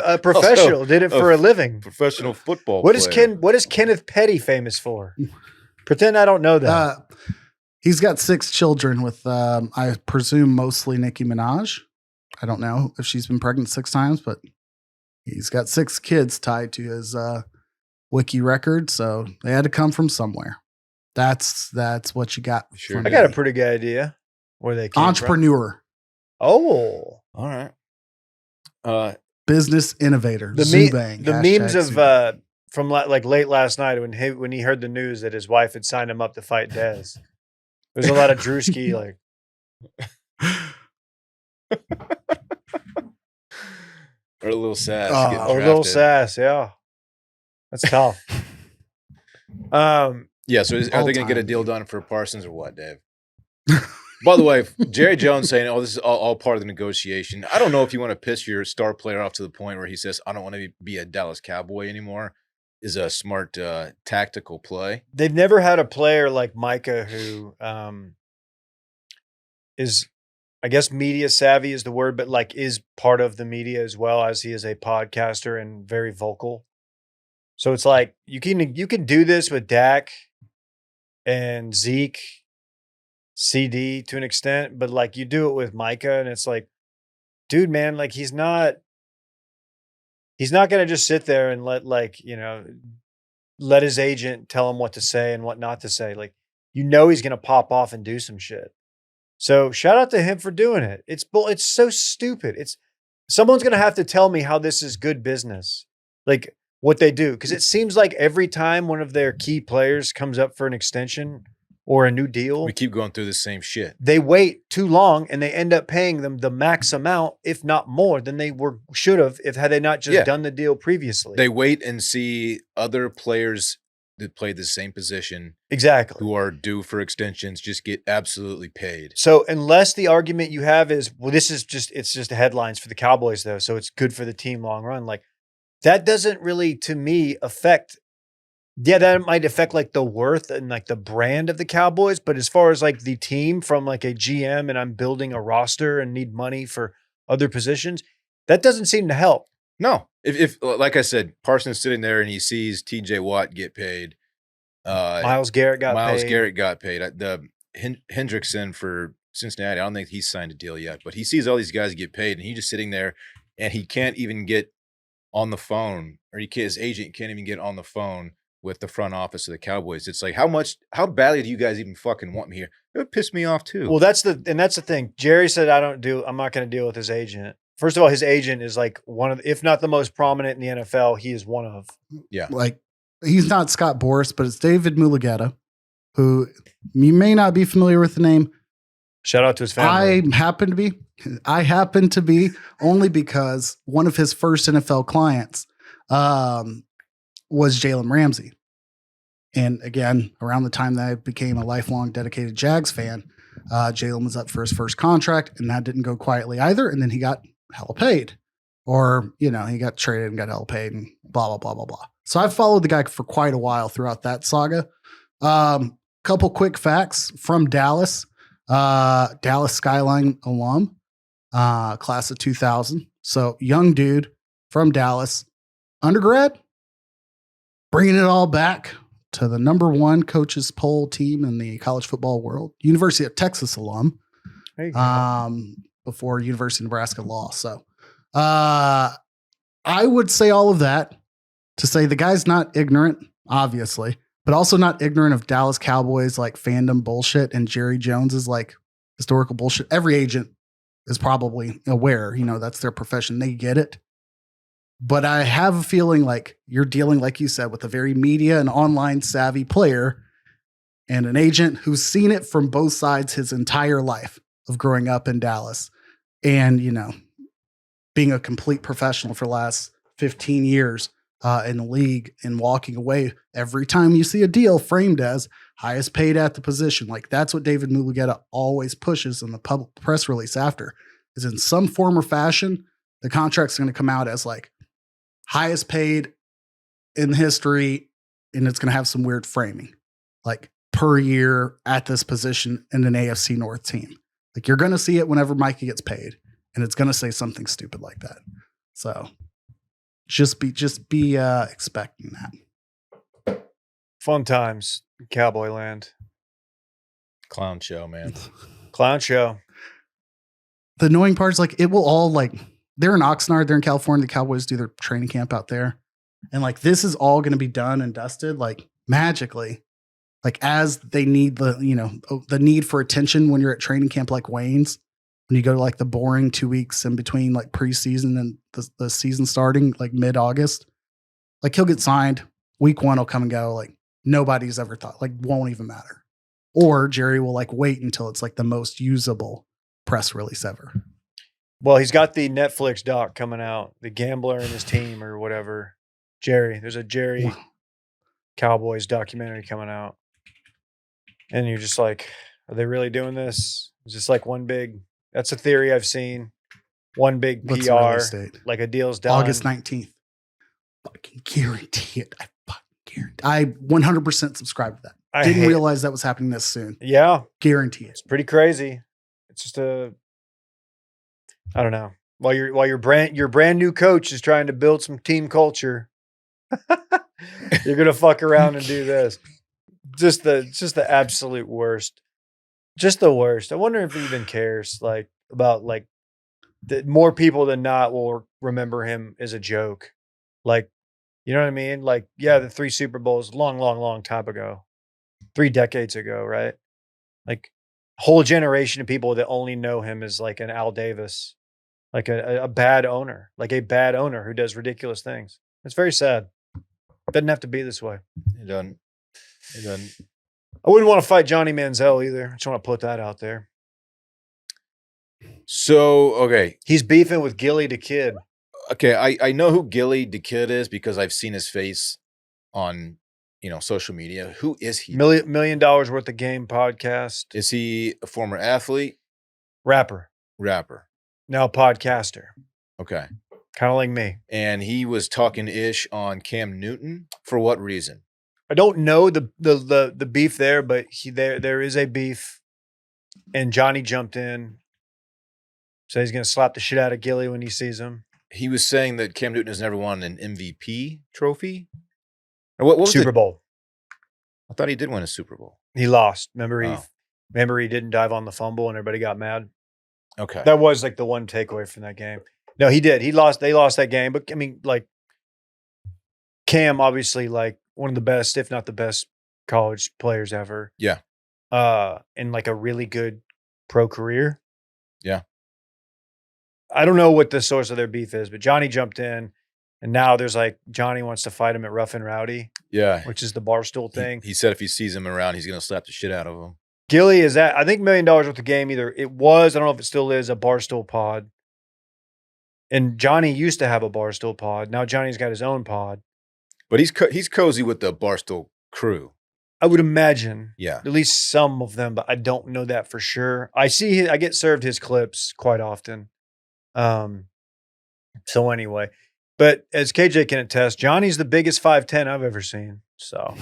A professional did it for a living. Professional football What player. What is Kenneth Petty famous for? Pretend I don't know that. He's got 6 children with, I presume, mostly Nicki Minaj. I don't know if she's been pregnant 6 times, but he's got 6 kids tied to his wiki record, so they had to come from somewhere. That's what you got. Sure. from I got a me. pretty good idea where they came from. Entrepreneur, Oh, All right. business innovator, the Zubang. memes of Zubang. from like late last night when he heard the news that his wife had signed him up to fight Dez. There's a lot of Drewski like. Or a little sass. Oh, getting Or a little drafted. sass, yeah. That's tough. Yeah, so are they going to get a All-time deal meme. done for Parsons or what, Dave? By the way, Jerry Jones saying, "Oh, this is all part of the negotiation." I don't know if you want to piss your star player off to the point where he says, "I don't want to be a Dallas Cowboy anymore." Is a smart tactical play. they've never had a player like Micah who is, I guess, media savvy is the word, but like is part of the media as well as he is a podcaster and very vocal. So it's like you can do this with Dak and Zeke, CD to an extent, but like you do it with Micah, and it's like, dude, man, like he's not gonna just sit there and let his agent tell him what to say and what not to say. Like, he's gonna pop off and do some shit. So shout out to him for doing it. It's so stupid. Someone's gonna have to tell me how this is good business. Like what they do. Because it seems like every time one of their key players comes up for an extension or a new deal, We keep going through the same shit. they wait too long and they end up paying them the max amount, if not more, than they should have had they not just Yeah. done the deal previously. They wait and see other players that play the same position exactly. who are due for extensions just get absolutely paid. So unless the argument you have is, well, it's just headlines for the Cowboys though, so it's good for the team long run. Like that doesn't really, to me, affect. Yeah, that might affect like the worth and like the brand of the Cowboys, but as far as like the team from like a GM and I'm building a roster and need money for other positions, that doesn't seem to help. No, if like I said, Parsons sitting there and he sees T.J. Watt get paid, Miles Garrett got paid. Garrett got paid. The Hendrickson for Cincinnati, I don't think he's signed a deal yet, but he sees all these guys get paid, and he's just sitting there, and he can't even get on the phone, or his agent can't even get on the phone with the front office of the Cowboys. It's like, how badly do you guys even fucking want me here? It would piss me off too. Well, that's the thing. Jerry said, I'm not going to deal with his agent. First of all, his agent is like one of, if not the most prominent in the NFL, he is one of. Yeah. Like, he's not Scott Boras, but it's David Mulugeta, who you may not be familiar with the name. Shout out to his family. I happen to be only because one of his first NFL clients was Jalen Ramsey. And again, around the time that I became a lifelong dedicated Jags fan, Jalen was up for his first contract, and that didn't go quietly either. And then he got hella paid, or, he got traded and got hella paid and blah, blah, blah, blah, blah. So I've followed the guy for quite a while throughout that saga. Couple quick facts from Dallas. Dallas Skyline alum, class of 2000. So young dude from Dallas, undergrad, bringing it all back to the number one coaches poll team in the college football world. University of Texas alum, There you go. before University of Nebraska law. So I would say all of that to say the guy's not ignorant, obviously, but also not ignorant of Dallas Cowboys like fandom bullshit and Jerry Jones's like historical bullshit. Every agent is probably aware, that's their profession. They get it. But I have a feeling like you're dealing, like you said, with a very media and online savvy player and an agent who's seen it from both sides his entire life of growing up in Dallas and, being a complete professional for the last 15 years in the league and walking away every time you see a deal framed as highest paid at the position. Like that's what David Mulugeta always pushes in the public press release after, is in some form or fashion, the contract's going to come out as like highest paid in history, and it's going to have some weird framing, like per year at this position in an AFC North team. Like you're going to see it whenever Micah gets paid, and it's going to say something stupid like that. So just be expecting that. Fun times, Cowboy Land. Clown show, man. Clown show. The annoying part is like it will all like they're in Oxnard, they're in California. The Cowboys do their training camp out there, and like this is all going to be done and dusted like magically Like as they need the need for attention when you're at training camp like Wayne's, when you go to like the boring 2 weeks in between like preseason and the season starting like mid-August, like he'll get signed. Week 1 will come and go. Like nobody's ever thought, like won't even matter. Or Jerry will like wait until it's like the most usable press release ever. Well, he's got the Netflix doc coming out, The Gambler and His Team or whatever. There's a Jerry Cowboys documentary coming out. And you're just like, are they really doing this? It's just like that's a theory I've seen. One big What's the release PR, date? like a deal's done. August 19th. Fucking guarantee it. I fucking guarantee. I 100% subscribe to that. Didn't realize that was happening this soon. Yeah. Guarantee it. It's pretty crazy. It's just I don't know. While your brand new coach is trying to build some team culture, you're gonna fuck around and do this. Just the absolute worst. Just the worst. I wonder if he even cares about that more people than not will remember him as a joke. Like, you know what I mean? Like, yeah, the 3 Super Bowls long time ago. 3 decades ago, right? Like a whole generation of people that only know him as like an Al Davis, like a bad owner, like a bad owner who does ridiculous things. It's very sad. Doesn't have to be this way. It doesn't. I wouldn't want to fight Johnny Manziel either. I just want to put that out there. So, okay. He's beefing with Gillie Da Kid. Okay, I know who Gillie Da Kid is because I've seen his face on, social media. Who is he? $1 million worth of game podcast. Is he a former athlete? Rapper. Now podcaster. Okay. Kind of like me. And he was talking ish on Cam Newton. For what reason? I don't know the beef there, but there is a beef. And Johnny jumped in. So he's going to slap the shit out of Gillie when he sees him. He was saying that Cam Newton has never won an MVP trophy. Or what was Super Bowl. I thought he did win a Super Bowl. He lost. Remember he didn't dive on the fumble and everybody got mad. Okay. That was like the one takeaway from that game. No, he did. They lost that game. But I mean, like Cam, obviously, like one of the best, if not the best, college players ever. Yeah. And like a really good pro career. Yeah. I don't know what the source of their beef is, but Johnny jumped in, and now there's like Johnny wants to fight him at Rough and Rowdy. Yeah. Which is the Barstool thing. He said if he sees him around, he's going to slap the shit out of him. Gillie is I think $1 million worth of game. Either it was, I don't know if it still is, a Barstool pod. And Johnny used to have a Barstool pod. Now Johnny's got his own pod. But he's cozy with the Barstool crew. I would imagine. Yeah. At least some of them, but I don't know that for sure. I get served his clips quite often. So anyway, but as KJ can attest, Johnny's the biggest 5'10" I've ever seen. So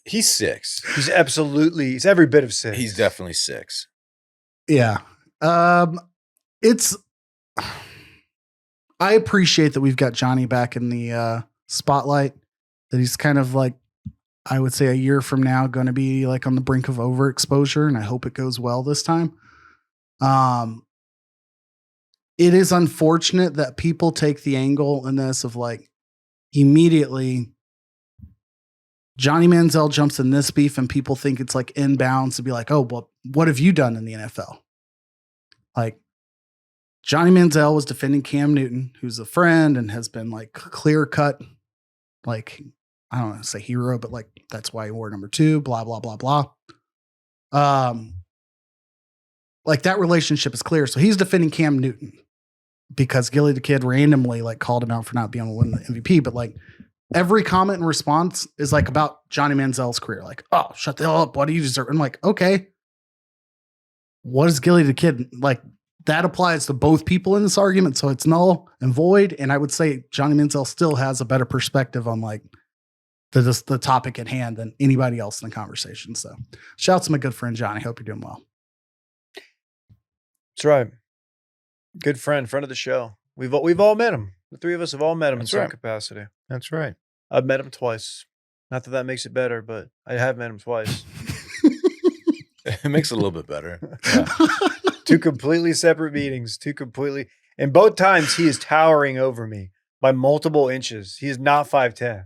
he's 6. He's every bit of 6. He's definitely 6. Yeah. I appreciate that we've got Johnny back in the spotlight, that he's kind of like, I would say a year from now, going to be like on the brink of overexposure. And I hope it goes well this time. It is unfortunate that people take the angle in this of like immediately Johnny Manziel jumps in this beef and people think it's like inbounds to be like, oh, well, what have you done in the NFL? Like Johnny Manziel was defending Cam Newton, who's a friend and has been like clear cut, like, I don't want to say hero, but like, that's why he wore number 2, blah, blah, blah, blah. Like that relationship is clear. So he's defending Cam Newton because Gillie Da Kid randomly like called him out for not being able to win the MVP. But like every comment and response is like about Johnny Manziel's career. Like, oh, shut the hell up. What do you deserve? I'm like, okay. What is Gillie Da Kid? Like that applies to both people in this argument. So it's null and void. And I would say Johnny Manziel still has a better perspective on like the topic at hand than anybody else in the conversation. So shout out to my good friend, Johnny. Hope you're doing well. That's right. Good friend of the show. We've all met him. The 3 of us have all met him in some capacity. That's right. I've met him twice. Not that makes it better, but I have met him twice. It makes it a little bit better. Yeah. 2 completely separate meetings. And both times he is towering over me by multiple inches. He is not 5'10".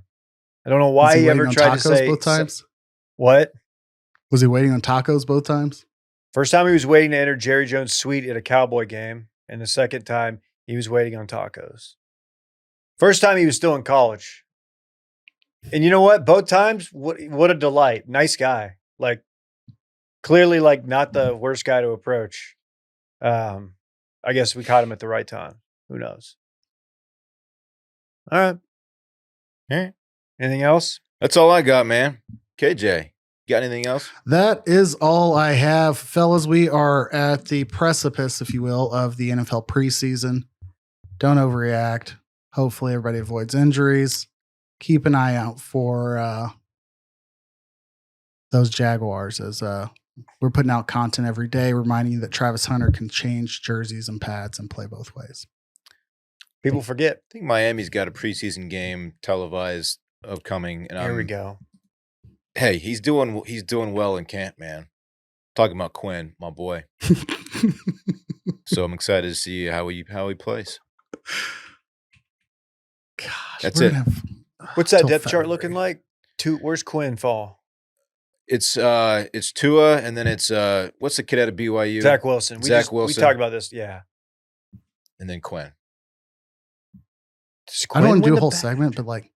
I don't know Was why he waiting ever on tried to tacos say both times? what. Was he waiting on tacos both times? First time he was waiting to enter Jerry Jones' suite at a Cowboy game, and the second time he was waiting on tacos. First time he was still in college. And you know what? Both times, what a delight. Nice guy. Like, clearly, like, not the worst guy to approach. I guess we caught him at the right time. Who knows? All right. Yeah. Anything else? That's all I got, man. KJ, got anything else? That is all I have. Fellas, we are at the precipice, if you will, of the NFL preseason. Don't overreact. Hopefully everybody avoids injuries. Keep an eye out for those Jaguars as we're putting out content every day, reminding you that Travis Hunter can change jerseys and pads and play both ways. People forget. I think Miami's got a preseason game televised upcoming. And Here we go. Hey, he's doing well in camp, man. Talking about Quinn, my boy. So I'm excited to see how he plays. Gosh, That's we're it. gonna have What's that till depth chart February. looking like? Where's Quinn fall? It's Tua, and then it's what's the kid out of BYU? Zach Wilson. We Wilson. talked about this. Yeah. And then Quinn. Does I don't Quinn want to do win a the whole back- segment, but like,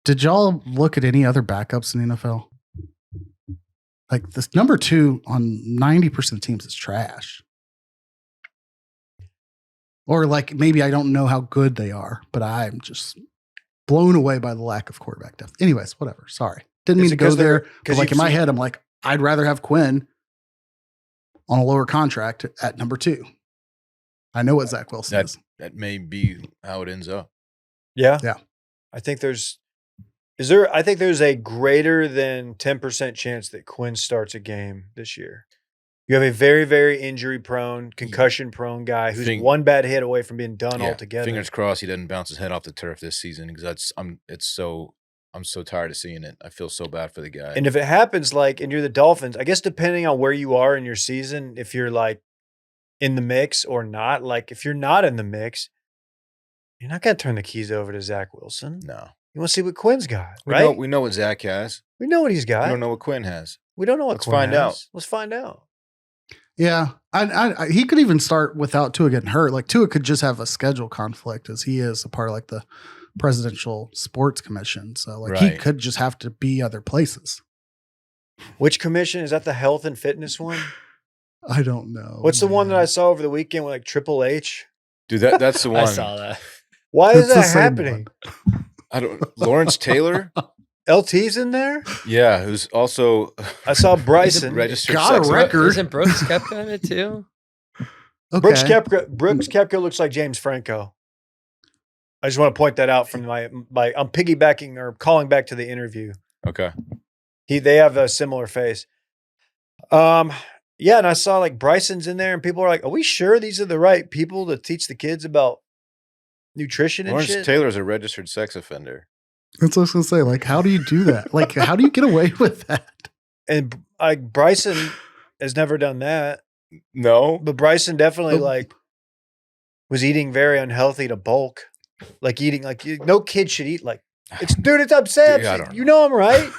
did y'all look at any other backups in the NFL? Like this number 2 on 90% of teams is trash. Or like maybe I don't know how good they are, but I'm just blown away by the lack of quarterback depth. Anyways, whatever. Sorry. Didn't mean Is to it go 'cause they're- there. 'cause But like you've in my seen- head, I'm like, I'd rather have Quinn on a lower contract at number 2. I know what Zach Wilson is. That may be how it ends up. Yeah. Yeah. I think there's a greater than 10% chance that Quinn starts a game this year. You have a very, very injury prone, concussion prone guy who's one bad hit away from being done altogether. Fingers crossed he doesn't bounce his head off the turf this season because I'm so tired of seeing it. I feel so bad for the guy. And if it happens, like, and you're the Dolphins, I guess depending on where you are in your season, if you're like in the mix or not, like if you're not in the mix, you're not going to turn the keys over to Zach Wilson. No. You want to see what Quinn's got, right? We know what Zach has. We know what he's got. We don't know what Quinn has. We don't know what Let's Quinn find has. out. Let's find out. Yeah. I he could even start without Tua getting hurt. Like Tua could just have a schedule conflict as he is a part of like the Presidential Sports Commission. So like he Right. could just have to be other places. Which commission? Is that the health and fitness one? I don't know. What's the one that I man. saw over the weekend with like Triple H? Dude, that's the one. I saw that. Why is It's the that same happening? I don't Lawrence Taylor? LT's in there? Yeah, who's also I saw Bryson. registered Got a sex record. Isn't Brooks Koepka in it too? Okay. Brooks Koepka looks like James Franco. I just want to point that out from my I'm piggybacking or calling back to the interview. Okay. They have a similar face. Yeah, and I saw like Bryson's in there and people are like, "Are we sure these are the right people to teach the kids about nutrition and Lawrence shit?" Taylor's a registered sex offender. That's what I was gonna say. Like, how do you do that? Like, how do you get away with that? And like Bryson has never done that. No. But Bryson definitely Oh. like was eating very unhealthy to bulk. Like eating like no kid should eat like it's I'm sad. Yeah, I don't You know I'm right.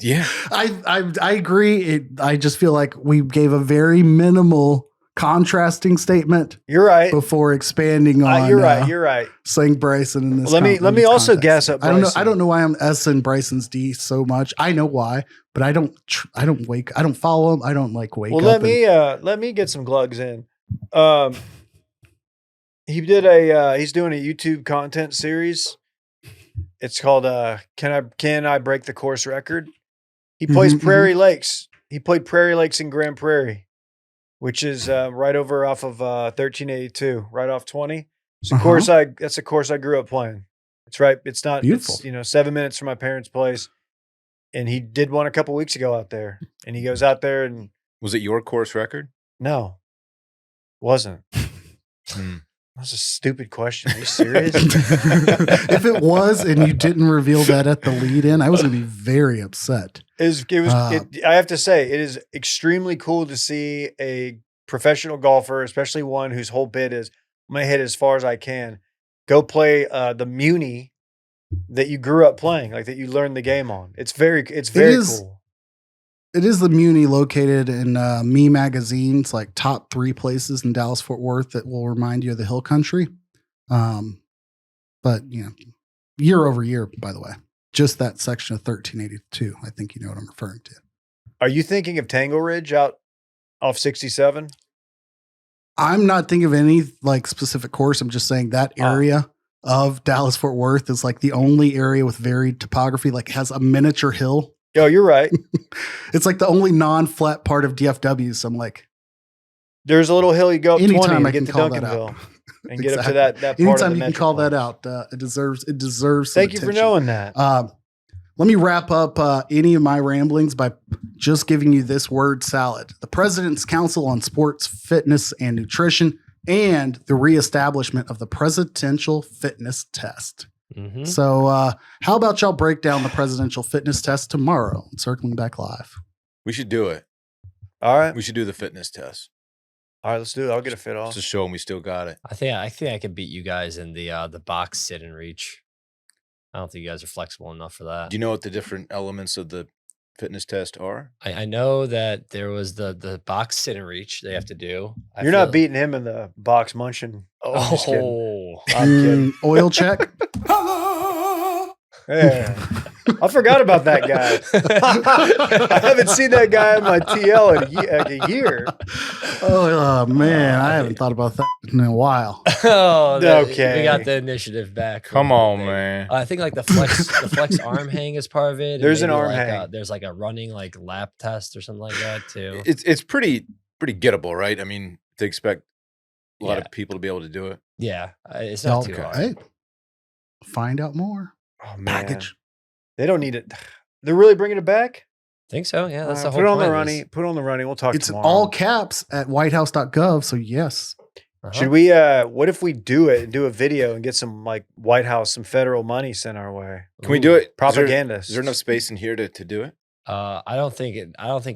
Yeah. I agree. I just feel like we gave a very minimal contrasting statement You're right. before expanding on. You're right. You're right. saying Bryson in this. Let me in this also context. gas up I don't know. Bryson. I don't know why I'm S-ing Bryson's D so much. I know why, but I don't follow him. I don't like wake Well, up. let me get some glugs in. He's doing a YouTube content series. It's called Can I Break the Course Record? He plays Mhm, Prairie Lakes. He played Prairie Lakes in Grand Prairie, which is right over off of 1382, right off 20. It's a course that's a course I grew up playing. It's right. It's not Beautiful. It's 7 minutes from my parents' place. And he did one a couple weeks ago out there. And he goes out there and Was it your course record? no, wasn't. Hmm. That's a stupid question. Are you serious? If it was and you didn't reveal that at the lead in, I was going to be very upset. I have to say, it is extremely cool to see a professional golfer, especially one whose whole bit is, I'm going to hit as far as I can, go play the Muni that you grew up playing, like that you learned the game on. It's very cool. It is the Muni located in Me Magazine's like top 3 places in Dallas-Fort Worth that will remind you of the Hill Country. But, year over year, by the way, just that section of 1382. I think you know what I'm referring to. Are you thinking of Tangle Ridge out off 67? I'm not thinking of any like specific course. I'm just saying that area of Dallas-Fort Worth is like the only area with varied topography, like it has a miniature hill. Oh, you're right. It's like the only non-flat part of DFW. So I'm like, there's a little hill you go up 20 anytime I to can get to call that Duncanville out. and get up to that part Anytime of the you can call that Metroplex. out, it deserves some Thank you for attention. knowing that. Let me wrap up any of my ramblings by just giving you this word salad. The President's Council on Sports, Fitness, and Nutrition, and the reestablishment of the Presidential Fitness Test. Mm-hmm. So how about y'all break down the Presidential Fitness Test tomorrow on Circling Back Live? We should do it. All right. We should do the fitness test. All right, let's do it. I'll get a fit off. Just to show them we still got it. I think I can beat you guys in the box sit and reach. I don't think you guys are flexible enough for that. Do you know what the different elements of the fitness test are? I know that there was the box sit and reach they have to do. You're not beating him in the box munching. I'm just kidding. Oh, I'm kidding. Oil check. Yeah. I forgot about that guy. I haven't seen that guy in my TL in a year. Oh man, I haven't thought about that in a while. Okay. We got the initiative back. Come on, man. I think like the flex arm hang is part of it. and There's an maybe arm like hang. there's like a running like lap test or something like that too. It's pretty gettable, right? I mean, to expect a lot Yeah. of people to be able to do it. Yeah, it's not too Okay. hard. Hey, find out more. Oh, man. Package. They don't need it. They're really bringing it back? Think so? Yeah, that's the whole Put it on the point running. is- Put it on the running. We'll talk It's tomorrow. all caps at whitehouse.gov. So yes. Uh-huh. Should we what if we do it and do a video and get some like White House, some federal money sent our way? Can we do it? Propaganda. Is there enough space in here to do it? I don't think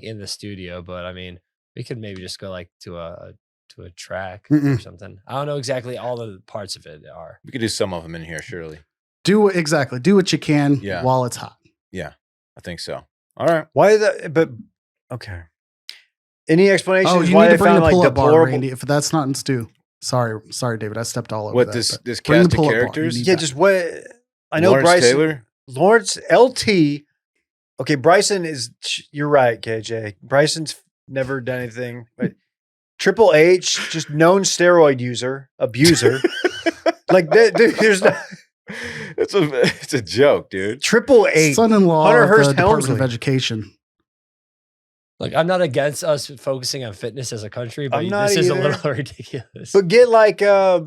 in the studio, but I mean, we could maybe just go like to a track or Mm-mm. something. I don't know exactly all the parts of it are. We could do some of them in here, surely. Do what you can Yeah. while it's hot. I think so. All right. Why that? But okay. Any explanations Oh, you why need they to bring found the like pull-up bar, deplorable? Randy. If that's not in stew. Sorry, David. I stepped all over What that, this but cast bring the of pull-up bar. You characters? need Yeah, that. just what I know. Lawrence Bryson Taylor. Lawrence LT. Okay, Bryson is. You're right, KJ. Bryson's never done anything. But Triple H, just known steroid abuser. Like dude, there's no, It's a joke, dude. Triple H. Son-in-law Hunter of the Hearst Department of Helmsley. Education. Like, I'm not against us focusing on fitness as a country, but I'm not this is a either. little ridiculous. But get like I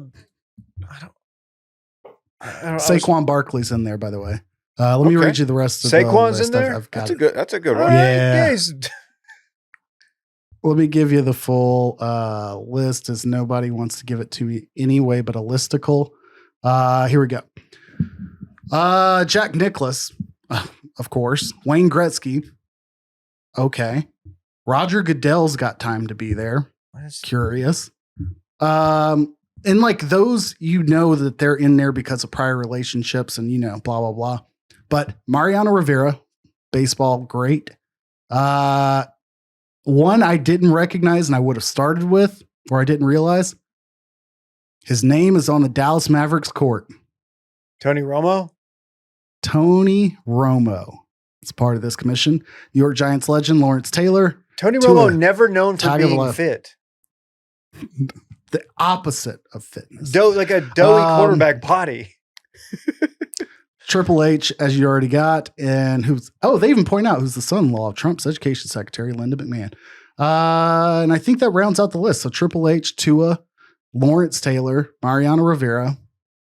don't Saquon Barkley's in there, by the way. Let me Okay. read you the rest of Saquon's the in list. there? I've got That's a it. good All one. right, Yeah. guys. Let me give you the full list, as nobody wants to give it to me anyway, but a listicle. Here we go. Jack Nicklaus, of course. Wayne Gretzky. Okay. Roger Goodell's got time to be there. Curious. And like those, that they're in there because of prior relationships and, blah, blah, blah. But Mariano Rivera, baseball, great. One I didn't recognize and I would have started with, or I didn't realize. His name is on the Dallas Mavericks court. Tony Romo. Tony Romo. It's part of this commission. New York Giants legend Lawrence Taylor. Tony Tua. Romo never known for being Tagovailoa. fit. The opposite of fitness. Like a doughy quarterback body. Triple H, as you already got, and they even point out who's the son-in-law of Trump's education secretary, Linda McMahon. And I think that rounds out the list. So Triple H, Tua, Lawrence Taylor, Mariano Rivera,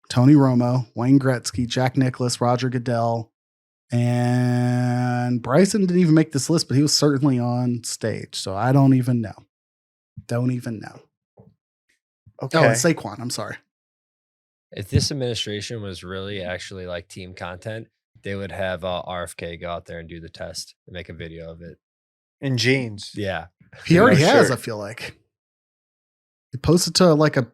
Tony Romo, Wayne Gretzky, Jack Nicklaus, Roger Goodell, and Bryson didn't even make this list, but he was certainly on stage. So I don't even know. Okay. Oh, and Saquon. I'm sorry. If this administration was really actually like team content, they would have RFK go out there and do the test and make a video of it. In jeans. Yeah. He already No has, shirt. I feel like. He posted to like a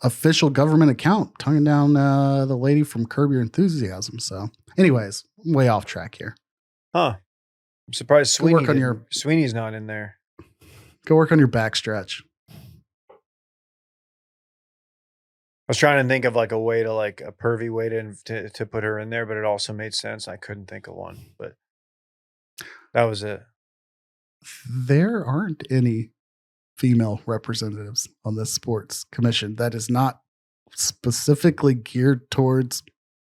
official government account tonguing down the lady from Curb Your Enthusiasm. So, anyways, way off track here. Huh. I'm surprised Go work on Sweeney's not in there. Go work on your backstretch. I was trying to think of like a way to like a pervy way to put her in there, but it also made sense. I couldn't think of one, but that was it. There aren't any female representatives on this sports commission. That is not specifically geared towards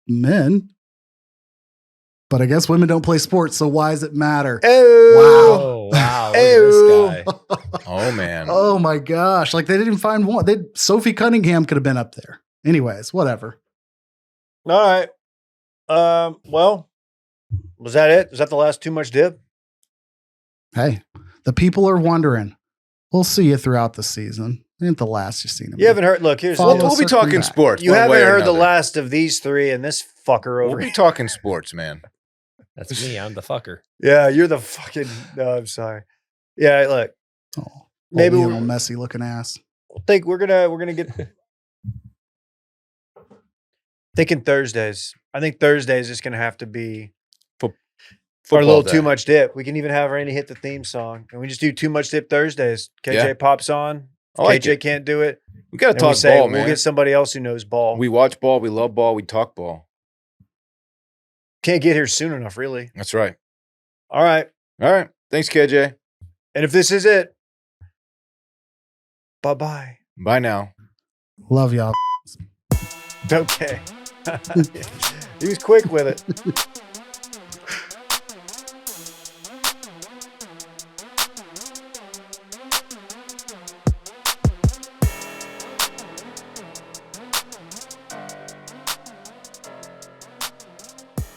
men. But I guess women don't play sports, so why does it matter? Oh, wow. Look at this guy. Oh, man. Oh my gosh. Like they didn't find one. Sophie Cunningham could have been up there. Anyways, whatever. All right. Well, was that it? Was that the last Too Much Dip? Hey, the people are wondering. We'll see you throughout the season. Ain't the last you've seen him. You haven't heard. Look, here's Follow We'll be circling talking back. sports. you one haven't way or heard the another. last of these three and this fucker over We'll be here. talking sports, man. That's me. I'm the fucker. Yeah, you're the fucking. No, I'm sorry. Yeah, look. Oh, Maybe Lionel we're- messy looking ass. Think we're gonna get. Thinking Thursdays. I think Thursdays is gonna have to be our Football little day. Too Much Dip. We can even have Randy hit the theme song, and we just do Too Much Dip Thursdays. KJ Yeah. pops on. I like KJ it. can't do it. We got to And talk we say ball, we'll man. get somebody else who knows ball. We watch ball. We love ball. We talk ball. Can't get here soon enough, really. That's right. All right. All right. Thanks, KJ. And if this is it, bye-bye. Bye now. Love y'all. Okay. He was quick with it.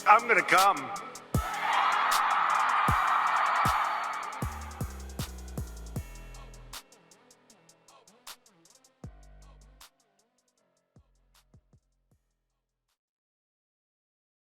I'm gonna come.